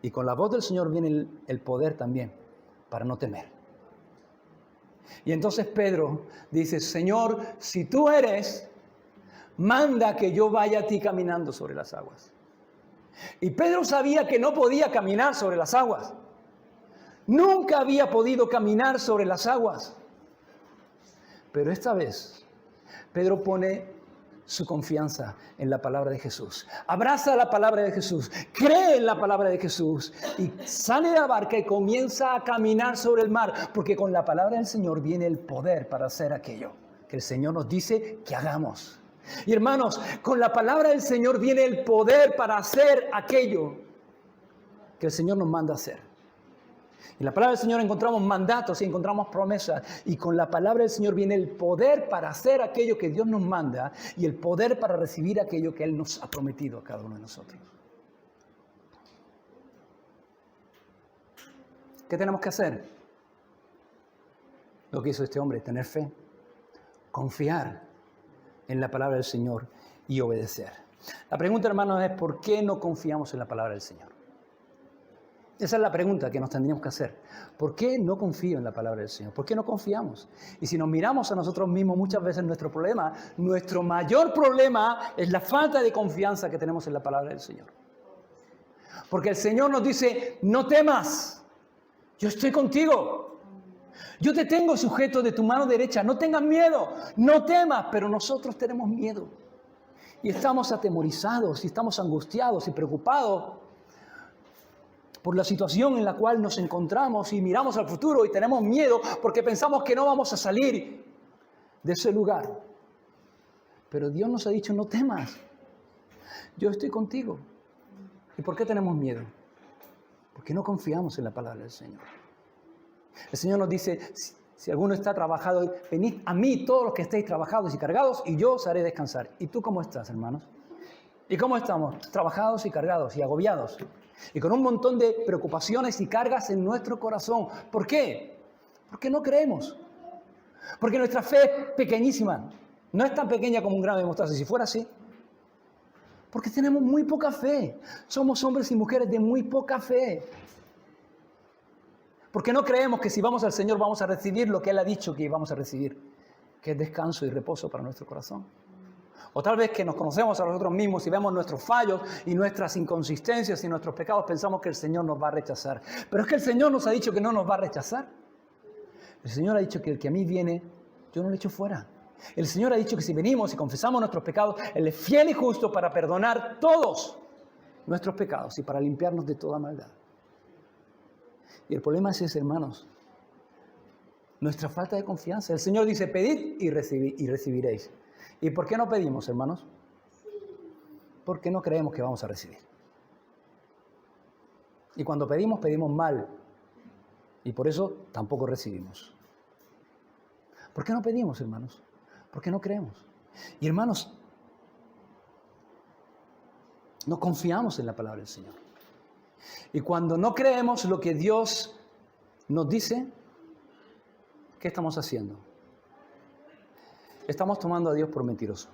Y con la voz del Señor viene el poder también para no temer. Y entonces Pedro dice, Señor, si tú eres, manda que yo vaya a ti caminando sobre las aguas. Y Pedro sabía que no podía caminar sobre las aguas. Nunca había podido caminar sobre las aguas. Pero esta vez, Pedro pone su confianza en la palabra de Jesús. Abraza la palabra de Jesús. Cree en la palabra de Jesús. Y sale de la barca y comienza a caminar sobre el mar. Porque con la palabra del Señor viene el poder para hacer aquello que el Señor nos dice que hagamos. Y hermanos, con la palabra del Señor viene el poder para hacer aquello que el Señor nos manda hacer. En la palabra del Señor encontramos mandatos y encontramos promesas. Y con la palabra del Señor viene el poder para hacer aquello que Dios nos manda y el poder para recibir aquello que Él nos ha prometido a cada uno de nosotros. ¿Qué tenemos que hacer? Lo que hizo este hombre, tener fe, confiar en la palabra del Señor y obedecer. La pregunta, hermanos, es ¿por qué no confiamos en la palabra del Señor? Esa es la pregunta que nos tendríamos que hacer. ¿Por qué no confío en la palabra del Señor? ¿Por qué no confiamos? Y si nos miramos a nosotros mismos, muchas veces nuestro mayor problema es la falta de confianza que tenemos en la palabra del Señor. Porque el Señor nos dice, no temas, yo estoy contigo. Yo te tengo sujeto de tu mano derecha, no tengas miedo, no temas, pero nosotros tenemos miedo. Y estamos atemorizados, y estamos angustiados y preocupados por la situación en la cual nos encontramos y miramos al futuro y tenemos miedo porque pensamos que no vamos a salir de ese lugar. Pero Dios nos ha dicho, no temas, yo estoy contigo. ¿Y por qué tenemos miedo? Porque no confiamos en la palabra del Señor. El Señor nos dice, si alguno está trabajado, venid a mí todos los que estéis trabajados y cargados y yo os haré descansar. ¿Y tú cómo estás, hermanos? ¿Y cómo estamos? Trabajados y cargados y agobiados. Y con un montón de preocupaciones y cargas en nuestro corazón. ¿Por qué? Porque no creemos. Porque nuestra fe es pequeñísima. No es tan pequeña como un grano de mostaza. Si fuera así. Porque tenemos muy poca fe. Somos hombres y mujeres de muy poca fe. Porque no creemos que si vamos al Señor vamos a recibir lo que Él ha dicho que vamos a recibir. Que es descanso y reposo para nuestro corazón. O tal vez que nos conocemos a nosotros mismos y vemos nuestros fallos y nuestras inconsistencias y nuestros pecados, pensamos que el Señor nos va a rechazar. Pero es que el Señor nos ha dicho que no nos va a rechazar. El Señor ha dicho que el que a mí viene, yo no le echo fuera. El Señor ha dicho que si venimos y confesamos nuestros pecados, Él es fiel y justo para perdonar todos nuestros pecados y para limpiarnos de toda maldad. Y el problema es ese, hermanos. Nuestra falta de confianza. El Señor dice, pedid y recibiréis. ¿Y por qué no pedimos, hermanos? Porque no creemos que vamos a recibir. Y cuando pedimos, pedimos mal. Y por eso tampoco recibimos. ¿Por qué no pedimos, hermanos? Porque no creemos. Y hermanos, no confiamos en la palabra del Señor. Y cuando no creemos lo que Dios nos dice, ¿qué estamos haciendo? Estamos tomando a Dios por mentiroso.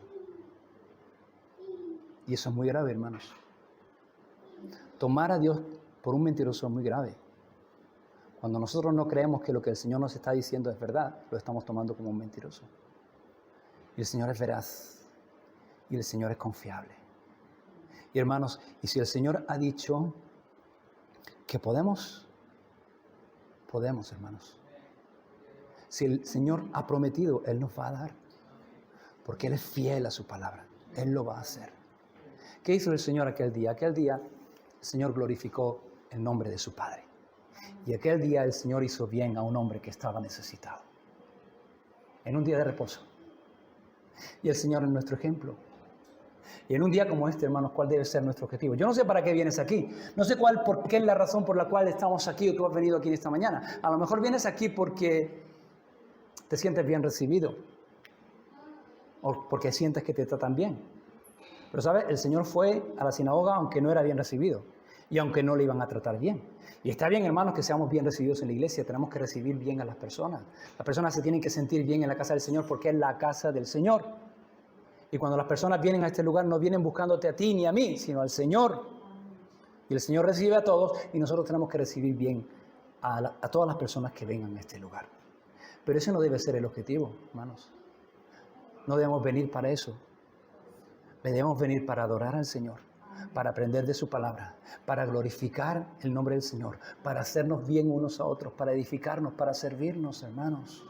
Y eso es muy grave, hermanos. Tomar a Dios por un mentiroso es muy grave. Cuando nosotros no creemos que lo que el Señor nos está diciendo es verdad, lo estamos tomando como un mentiroso. Y el Señor es veraz. Y el Señor es confiable. Y hermanos, y si el Señor ha dicho que podemos, hermanos. Si el Señor ha prometido, Él nos va a dar. Porque Él es fiel a su palabra. Él lo va a hacer. ¿Qué hizo el Señor aquel día? Aquel día el Señor glorificó el nombre de su Padre. Y aquel día el Señor hizo bien a un hombre que estaba necesitado. En un día de reposo. Y el Señor es nuestro ejemplo. Y en un día como este, hermanos, ¿cuál debe ser nuestro objetivo? Yo no sé para qué vienes aquí. No sé por qué es la razón por la cual estamos aquí o tú has venido aquí esta mañana. A lo mejor vienes aquí porque te sientes bien recibido. O porque sientes que te tratan bien. Pero, ¿sabes? El Señor fue a la sinagoga aunque no era bien recibido. Y aunque no le iban a tratar bien. Y está bien, hermanos, que seamos bien recibidos en la iglesia. Tenemos que recibir bien a las personas. Las personas se tienen que sentir bien en la casa del Señor porque es la casa del Señor. Y cuando las personas vienen a este lugar, no vienen buscándote a ti ni a mí, sino al Señor. Y el Señor recibe a todos y nosotros tenemos que recibir bien a todas las personas que vengan a este lugar. Pero ese no debe ser el objetivo, hermanos. No debemos venir para eso. Debemos venir para adorar al Señor, para aprender de su palabra, para glorificar el nombre del Señor, para hacernos bien unos a otros, para edificarnos, para servirnos, hermanos.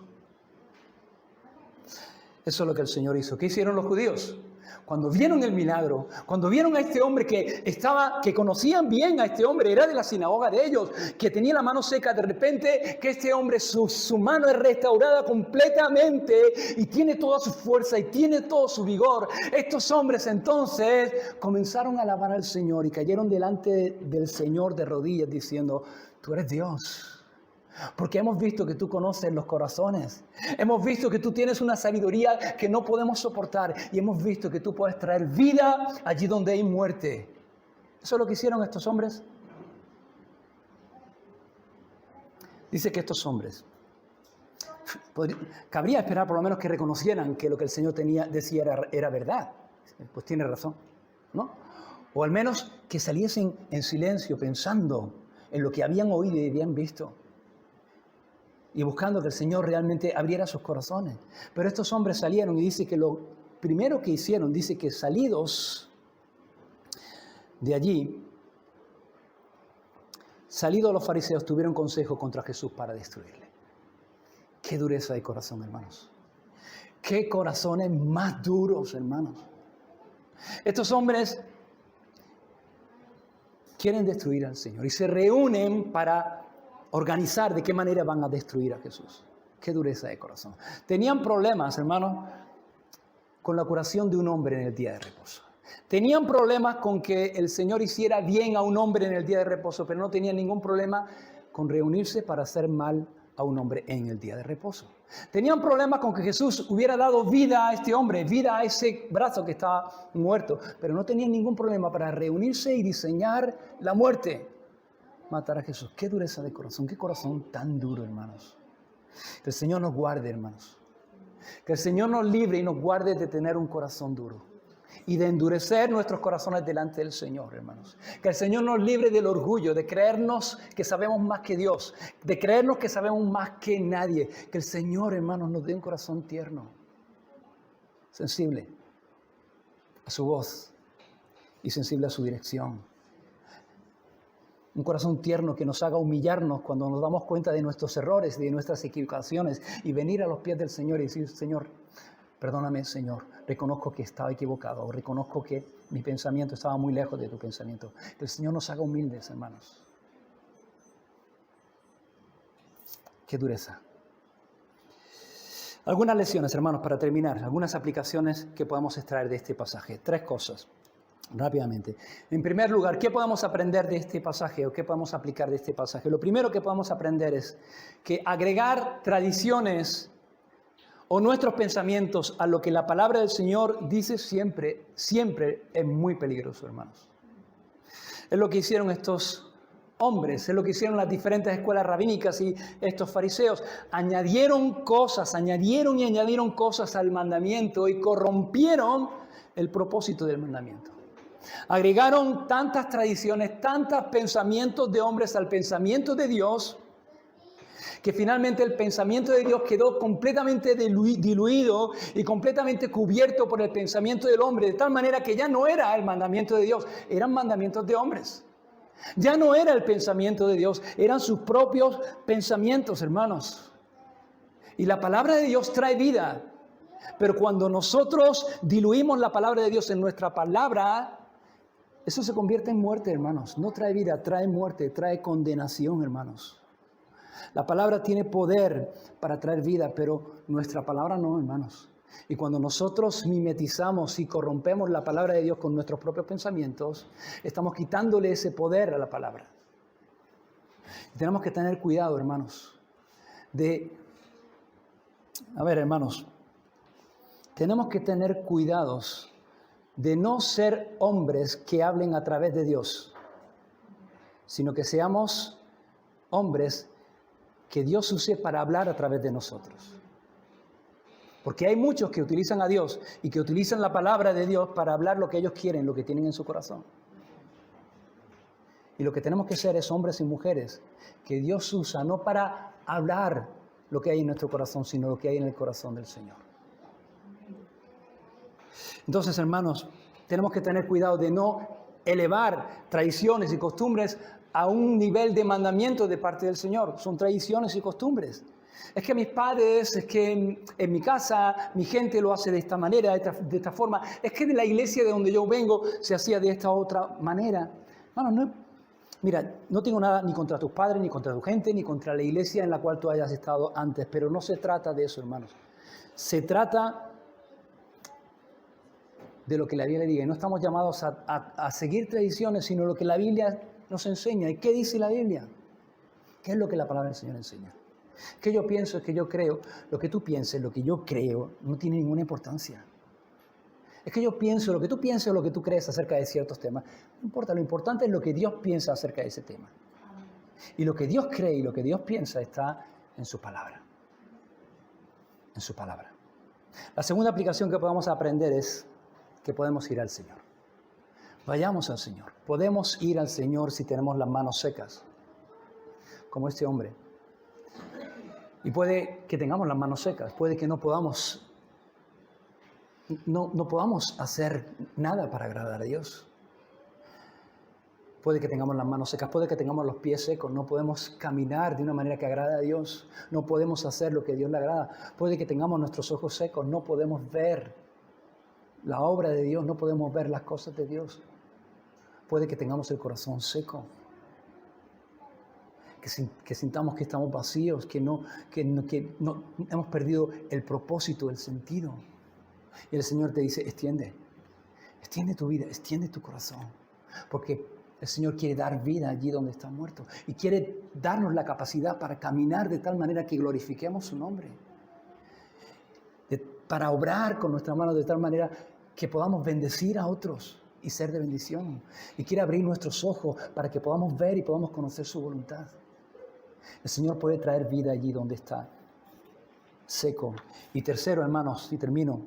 Eso es lo que el Señor hizo. ¿Qué hicieron los judíos? Cuando vieron el milagro, cuando vieron a este hombre que conocían bien a este hombre, era de la sinagoga de ellos, que tenía la mano seca, de repente que este hombre, su mano es restaurada completamente y tiene toda su fuerza y tiene todo su vigor. Estos hombres entonces comenzaron a alabar al Señor y cayeron delante del Señor de rodillas diciendo, tú eres Dios. Porque hemos visto que tú conoces los corazones. Hemos visto que tú tienes una sabiduría que no podemos soportar. Y hemos visto que tú puedes traer vida allí donde hay muerte. ¿Eso es lo que hicieron estos hombres? Dice que estos hombres Cabría esperar por lo menos que reconocieran que lo que el Señor decía era verdad. Pues tiene razón, ¿no? O al menos que saliesen en silencio pensando en lo que habían oído y habían visto. Y buscando que el Señor realmente abriera sus corazones. Pero estos hombres salieron y dice que lo primero que hicieron, dice que salidos de allí, salidos los fariseos, tuvieron consejo contra Jesús para destruirle. Qué dureza de corazón, hermanos. Qué corazones más duros, hermanos. Estos hombres quieren destruir al Señor y se reúnen para organizar de qué manera van a destruir a Jesús. Qué dureza de corazón. Tenían problemas, hermanos, con la curación de un hombre en el día de reposo. Tenían problemas con que el Señor hiciera bien a un hombre en el día de reposo, pero no tenían ningún problema con reunirse para hacer mal a un hombre en el día de reposo. Tenían problemas con que Jesús hubiera dado vida a este hombre, vida a ese brazo que estaba muerto, pero no tenían ningún problema para reunirse y diseñar la muerte, matar a Jesús. Qué dureza de corazón, qué corazón tan duro, hermanos. Que el Señor nos guarde, hermanos. Que el Señor nos libre y nos guarde de tener un corazón duro y de endurecer nuestros corazones delante del Señor, hermanos. Que el Señor nos libre del orgullo, de creernos que sabemos más que Dios, de creernos que sabemos más que nadie. Que el Señor, hermanos, nos dé un corazón tierno, sensible a su voz y sensible a su dirección. Un corazón tierno que nos haga humillarnos cuando nos damos cuenta de nuestros errores, de nuestras equivocaciones y venir a los pies del Señor y decir, Señor, perdóname, Señor, reconozco que estaba equivocado, reconozco que mi pensamiento estaba muy lejos de tu pensamiento. Que el Señor nos haga humildes, hermanos. Qué dureza. Algunas lecciones, hermanos, para terminar, algunas aplicaciones que podamos extraer de este pasaje. 3 cosas, rápidamente. En primer lugar, ¿qué podemos aprender de este pasaje o qué podemos aplicar de este pasaje? Lo primero que podemos aprender es que agregar tradiciones o nuestros pensamientos a lo que la palabra del Señor dice siempre es muy peligroso, hermanos. Es lo que hicieron estos hombres, es lo que hicieron las diferentes escuelas rabínicas y estos fariseos. Añadieron cosas al mandamiento y corrompieron el propósito del mandamiento. Agregaron tantas tradiciones, tantos pensamientos de hombres al pensamiento de Dios, que finalmente el pensamiento de Dios quedó completamente diluido y completamente cubierto por el pensamiento del hombre, de tal manera que ya no era el mandamiento de Dios, eran mandamientos de hombres. Ya no era el pensamiento de Dios, eran sus propios pensamientos, hermanos. Y la palabra de Dios trae vida, pero cuando nosotros diluimos la palabra de Dios en nuestra palabra, eso se convierte en muerte, hermanos. No trae vida, trae muerte, trae condenación, hermanos. La palabra tiene poder para traer vida, pero nuestra palabra no, hermanos. Y cuando nosotros mimetizamos y corrompemos la palabra de Dios con nuestros propios pensamientos, estamos quitándole ese poder a la palabra. Y tenemos que tener cuidado, hermanos, hermanos, tenemos que tener cuidados de no ser hombres que hablen a través de Dios, sino que seamos hombres que Dios use para hablar a través de nosotros. Porque hay muchos que utilizan a Dios y que utilizan la palabra de Dios para hablar lo que ellos quieren, lo que tienen en su corazón. Y lo que tenemos que ser es hombres y mujeres que Dios usa no para hablar lo que hay en nuestro corazón, sino lo que hay en el corazón del Señor. Entonces, hermanos, tenemos que tener cuidado de no elevar tradiciones y costumbres a un nivel de mandamiento de parte del Señor. Son tradiciones y costumbres. Es que mis padres, es que en mi casa mi gente lo hace de esta manera, de esta forma. Es que de la iglesia de donde yo vengo se hacía de esta otra manera. Hermanos, mira, no tengo nada ni contra tus padres, ni contra tu gente, ni contra la iglesia en la cual tú hayas estado antes, pero no se trata de eso, hermanos. Se trata de lo que la Biblia diga. Y no estamos llamados a seguir tradiciones, sino lo que la Biblia nos enseña. ¿Y qué dice la Biblia? ¿Qué es lo que la palabra del Señor enseña? ¿Qué yo pienso? Es que yo creo. Lo que tú pienses, lo que yo creo, no tiene ninguna importancia. Es que yo pienso, lo que tú pienses o lo que tú crees acerca de ciertos temas. No importa, lo importante es lo que Dios piensa acerca de ese tema. Y lo que Dios cree y lo que Dios piensa está en su palabra. en su palabra. La segunda aplicación que podemos aprender es que podemos ir al Señor. Vayamos al Señor. Podemos ir al Señor si tenemos las manos secas, como este hombre. Y puede que tengamos las manos secas, puede que no podamos hacer nada para agradar a Dios. Puede que tengamos las manos secas, puede que tengamos los pies secos, no podemos caminar de una manera que agrade a Dios, no podemos hacer lo que a Dios le agrada. Puede que tengamos nuestros ojos secos, no podemos ver la obra de Dios, no podemos ver las cosas de Dios. Puede que tengamos el corazón seco, que sintamos que estamos vacíos, que hemos perdido el propósito, el sentido. Y el Señor te dice, extiende tu vida, extiende tu corazón, porque el Señor quiere dar vida allí donde está muerto y quiere darnos la capacidad para caminar de tal manera que glorifiquemos su nombre, para obrar con nuestras manos de tal manera que podamos bendecir a otros y ser de bendición. Y quiere abrir nuestros ojos para que podamos ver y podamos conocer su voluntad. El Señor puede traer vida allí donde está seco. Y tercero, hermanos, y termino,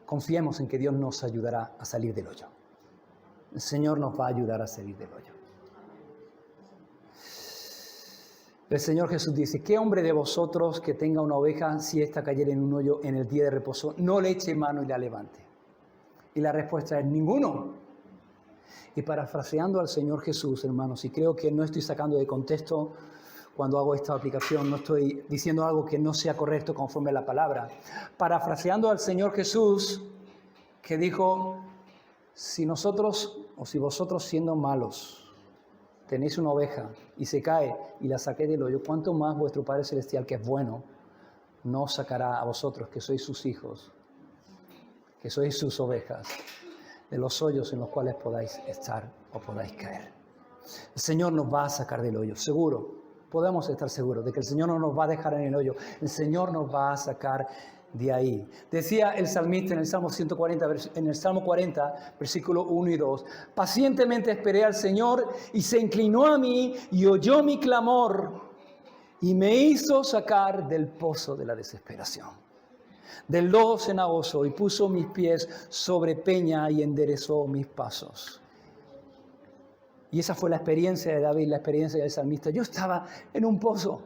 confiemos en que Dios nos ayudará a salir del hoyo. El Señor nos va a ayudar a salir del hoyo. El Señor Jesús dice, ¿qué hombre de vosotros que tenga una oveja, si ésta cayera en un hoyo en el día de reposo, no le eche mano y la levante? Y la respuesta es, ninguno. Y parafraseando al Señor Jesús, hermanos, y creo que no estoy sacando de contexto cuando hago esta aplicación, no estoy diciendo algo que no sea correcto conforme a la palabra. Parafraseando al Señor Jesús, que dijo, si nosotros o si vosotros siendo malos tenéis una oveja y se cae y la saquéis del hoyo, ¿cuánto más vuestro Padre Celestial, que es bueno, no os sacará a vosotros, que sois sus hijos, que sois sus ovejas, de los hoyos en los cuales podáis estar o podáis caer? El Señor nos va a sacar del hoyo, seguro. Podemos estar seguros de que el Señor no nos va a dejar en el hoyo. El Señor nos va a sacar de ahí. Decía el salmista en el Salmo 40, versículo 1 y 2. Pacientemente esperé al Señor y se inclinó a mí y oyó mi clamor y me hizo sacar del pozo de la desesperación, del lodo cenagoso, y puso mis pies sobre peña y enderezó mis pasos. Y esa fue la experiencia de David, la experiencia del salmista. Yo estaba en un pozo.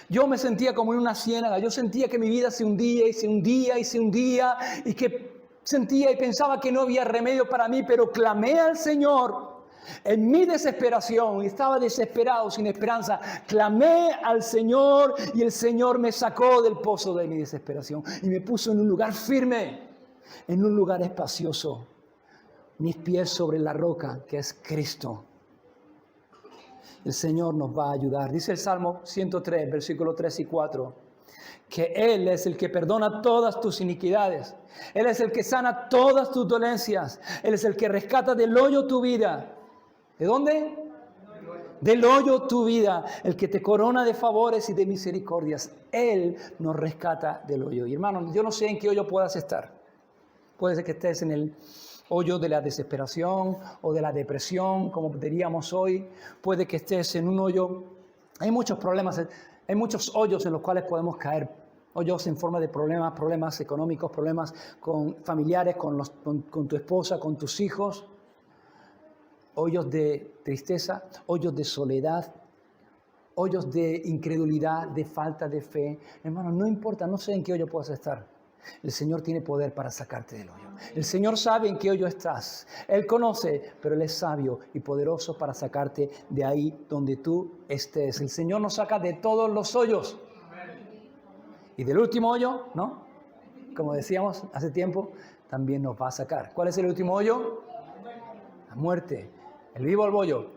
Yo me sentía como en una ciénaga. Yo sentía que mi vida se hundía y se hundía y se hundía, y que sentía y pensaba que no había remedio para mí, pero clamé al Señor en mi desesperación, y estaba desesperado, sin esperanza. Clamé al Señor y el Señor me sacó del pozo de mi desesperación y me puso en un lugar firme, en un lugar espacioso, mis pies sobre la roca que es Cristo. El Señor nos va a ayudar. Dice el Salmo 103, versículos 3 y 4, que Él es el que perdona todas tus iniquidades. Él es el que sana todas tus dolencias. Él es el que rescata del hoyo tu vida. ¿De dónde? Del hoyo tu vida. El que te corona de favores y de misericordias. Él nos rescata del hoyo. Y hermano, yo no sé en qué hoyo puedas estar. Puede ser que estés en el hoyo de la desesperación o de la depresión, como diríamos hoy. Puede que estés en un hoyo. Hay muchos problemas, hay muchos hoyos en los cuales podemos caer. Hoyos en forma de problemas económicos, problemas con familiares, con tu esposa, con tus hijos. Hoyos de tristeza, hoyos de soledad, hoyos de incredulidad, de falta de fe. Hermano, no importa, no sé en qué hoyo puedas estar. El Señor tiene poder para sacarte del hoyo. El Señor sabe en qué hoyo estás. Él conoce, pero Él es sabio y poderoso para sacarte de ahí donde tú estés. El Señor nos saca de todos los hoyos. Y del último hoyo, ¿no? Como decíamos hace tiempo, también nos va a sacar. ¿Cuál es el último hoyo? La muerte. El vivo al hoyo.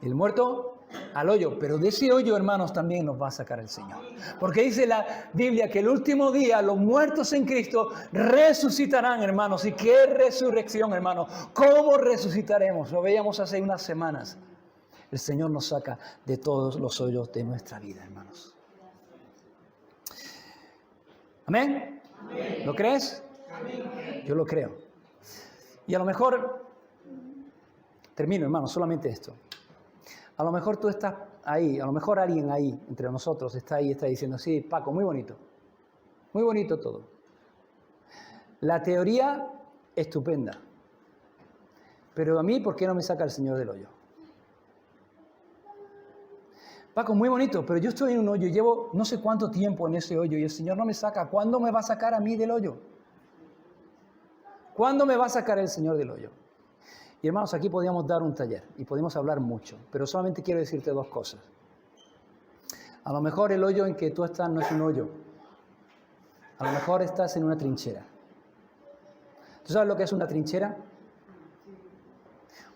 El muerto al hoyo. Pero de ese hoyo, hermanos, también nos va a sacar el Señor. Porque dice la Biblia que el último día los muertos en Cristo resucitarán, hermanos. ¿Y qué resurrección, hermanos? ¿Cómo resucitaremos? Lo veíamos hace unas semanas. El Señor nos saca de todos los hoyos de nuestra vida, hermanos. ¿Amén? Amén. ¿Lo crees? Amén. Yo lo creo. Y a lo mejor, termino, hermano, solamente esto. A lo mejor tú estás ahí, a lo mejor alguien ahí, entre nosotros, está ahí, está diciendo, sí, Paco, muy bonito todo. La teoría, estupenda. Pero a mí, ¿por qué no me saca el Señor del hoyo? Paco, muy bonito, pero yo estoy en un hoyo y llevo no sé cuánto tiempo en ese hoyo y el Señor no me saca. ¿Cuándo me va a sacar a mí del hoyo? ¿Cuándo me va a sacar el Señor del hoyo? Y hermanos, aquí podríamos dar un taller y podemos hablar mucho, pero solamente quiero decirte dos cosas. A lo mejor el hoyo en que tú estás no es un hoyo. A lo mejor estás en una trinchera. ¿Tú sabes lo que es una trinchera?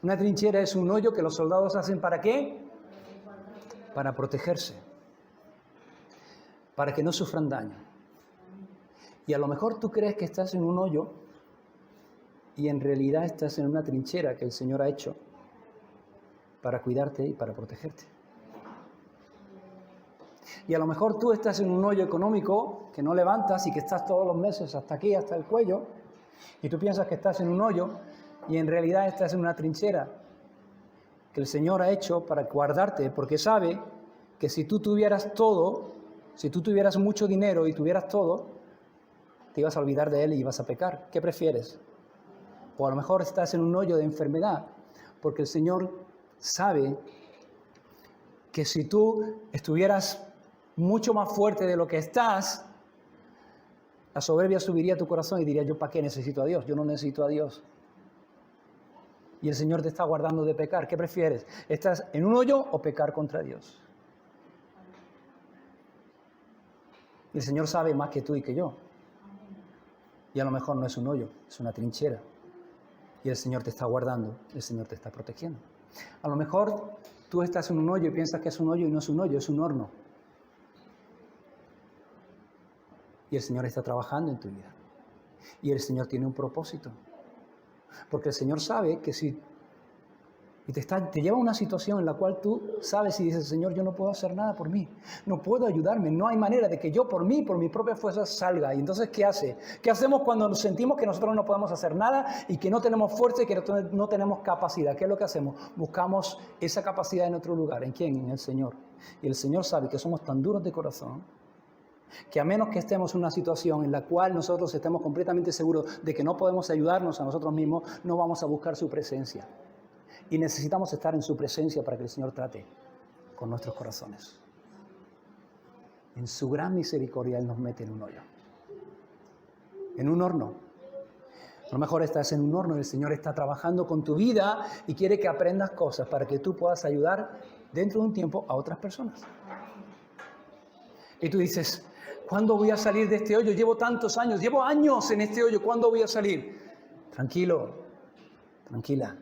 Una trinchera es un hoyo que los soldados hacen ¿para qué? Para protegerse, para que no sufran daño. Y a lo mejor tú crees que estás en un hoyo y en realidad estás en una trinchera que el Señor ha hecho para cuidarte y para protegerte. Y a lo mejor tú estás en un hoyo económico que no levantas y que estás todos los meses hasta aquí, hasta el cuello, y tú piensas que estás en un hoyo y en realidad estás en una trinchera que el Señor ha hecho para guardarte, porque sabe que si tú tuvieras todo, si tú tuvieras mucho dinero y tuvieras todo, te ibas a olvidar de Él y ibas a pecar. ¿Qué prefieres? O a lo mejor estás en un hoyo de enfermedad, porque el Señor sabe que si tú estuvieras mucho más fuerte de lo que estás, la soberbia subiría a tu corazón y dirías, ¿yo para qué necesito a Dios? Yo no necesito a Dios. Y el Señor te está guardando de pecar. ¿Qué prefieres? ¿Estás en un hoyo o pecar contra Dios? Y el Señor sabe más que tú y que yo. Y a lo mejor no es un hoyo, es una trinchera. Y el Señor te está guardando, el Señor te está protegiendo. A lo mejor tú estás en un hoyo y piensas que es un hoyo y no es un hoyo, es un horno. Y el Señor está trabajando en tu vida. Y el Señor tiene un propósito. Porque el Señor sabe que si te lleva a una situación en la cual tú sabes y dices, Señor, yo no puedo hacer nada por mí, no puedo ayudarme, no hay manera de que yo por mí, por mi propia fuerza salga. Y entonces, ¿qué hace? ¿Qué hacemos cuando nos sentimos que nosotros no podemos hacer nada y que no tenemos fuerza y que no tenemos capacidad? ¿Qué es lo que hacemos? Buscamos esa capacidad en otro lugar. ¿En quién? En el Señor. Y el Señor sabe que somos tan duros de corazón que a menos que estemos en una situación en la cual nosotros estemos completamente seguros de que no podemos ayudarnos a nosotros mismos, no vamos a buscar su presencia. Y necesitamos estar en su presencia para que el Señor trate con nuestros corazones. En su gran misericordia Él nos mete en un hoyo, en un horno. A lo mejor estás en un horno y el Señor está trabajando con tu vida y quiere que aprendas cosas para que tú puedas ayudar dentro de un tiempo a otras personas. Y tú dices, ¿cuándo voy a salir de este hoyo? Llevo tantos años, llevo años en este hoyo, ¿cuándo voy a salir? Tranquilo, tranquila.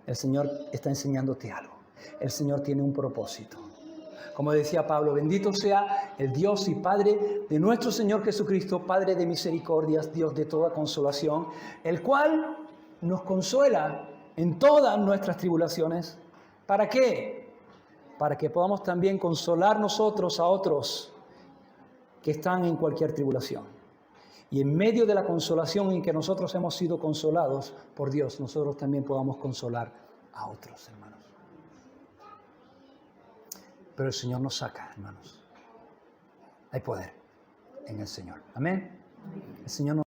El Señor está enseñándote algo. El Señor tiene un propósito. Como decía Pablo, bendito sea el Dios y Padre de nuestro Señor Jesucristo, Padre de misericordias, Dios de toda consolación, el cual nos consuela en todas nuestras tribulaciones. ¿Para qué? Para que podamos también consolar nosotros a otros que están en cualquier tribulación. Y en medio de la consolación en que nosotros hemos sido consolados por Dios, nosotros también podamos consolar a otros, hermanos. Pero el Señor nos saca, hermanos. Hay poder en el Señor. Amén. El Señor nos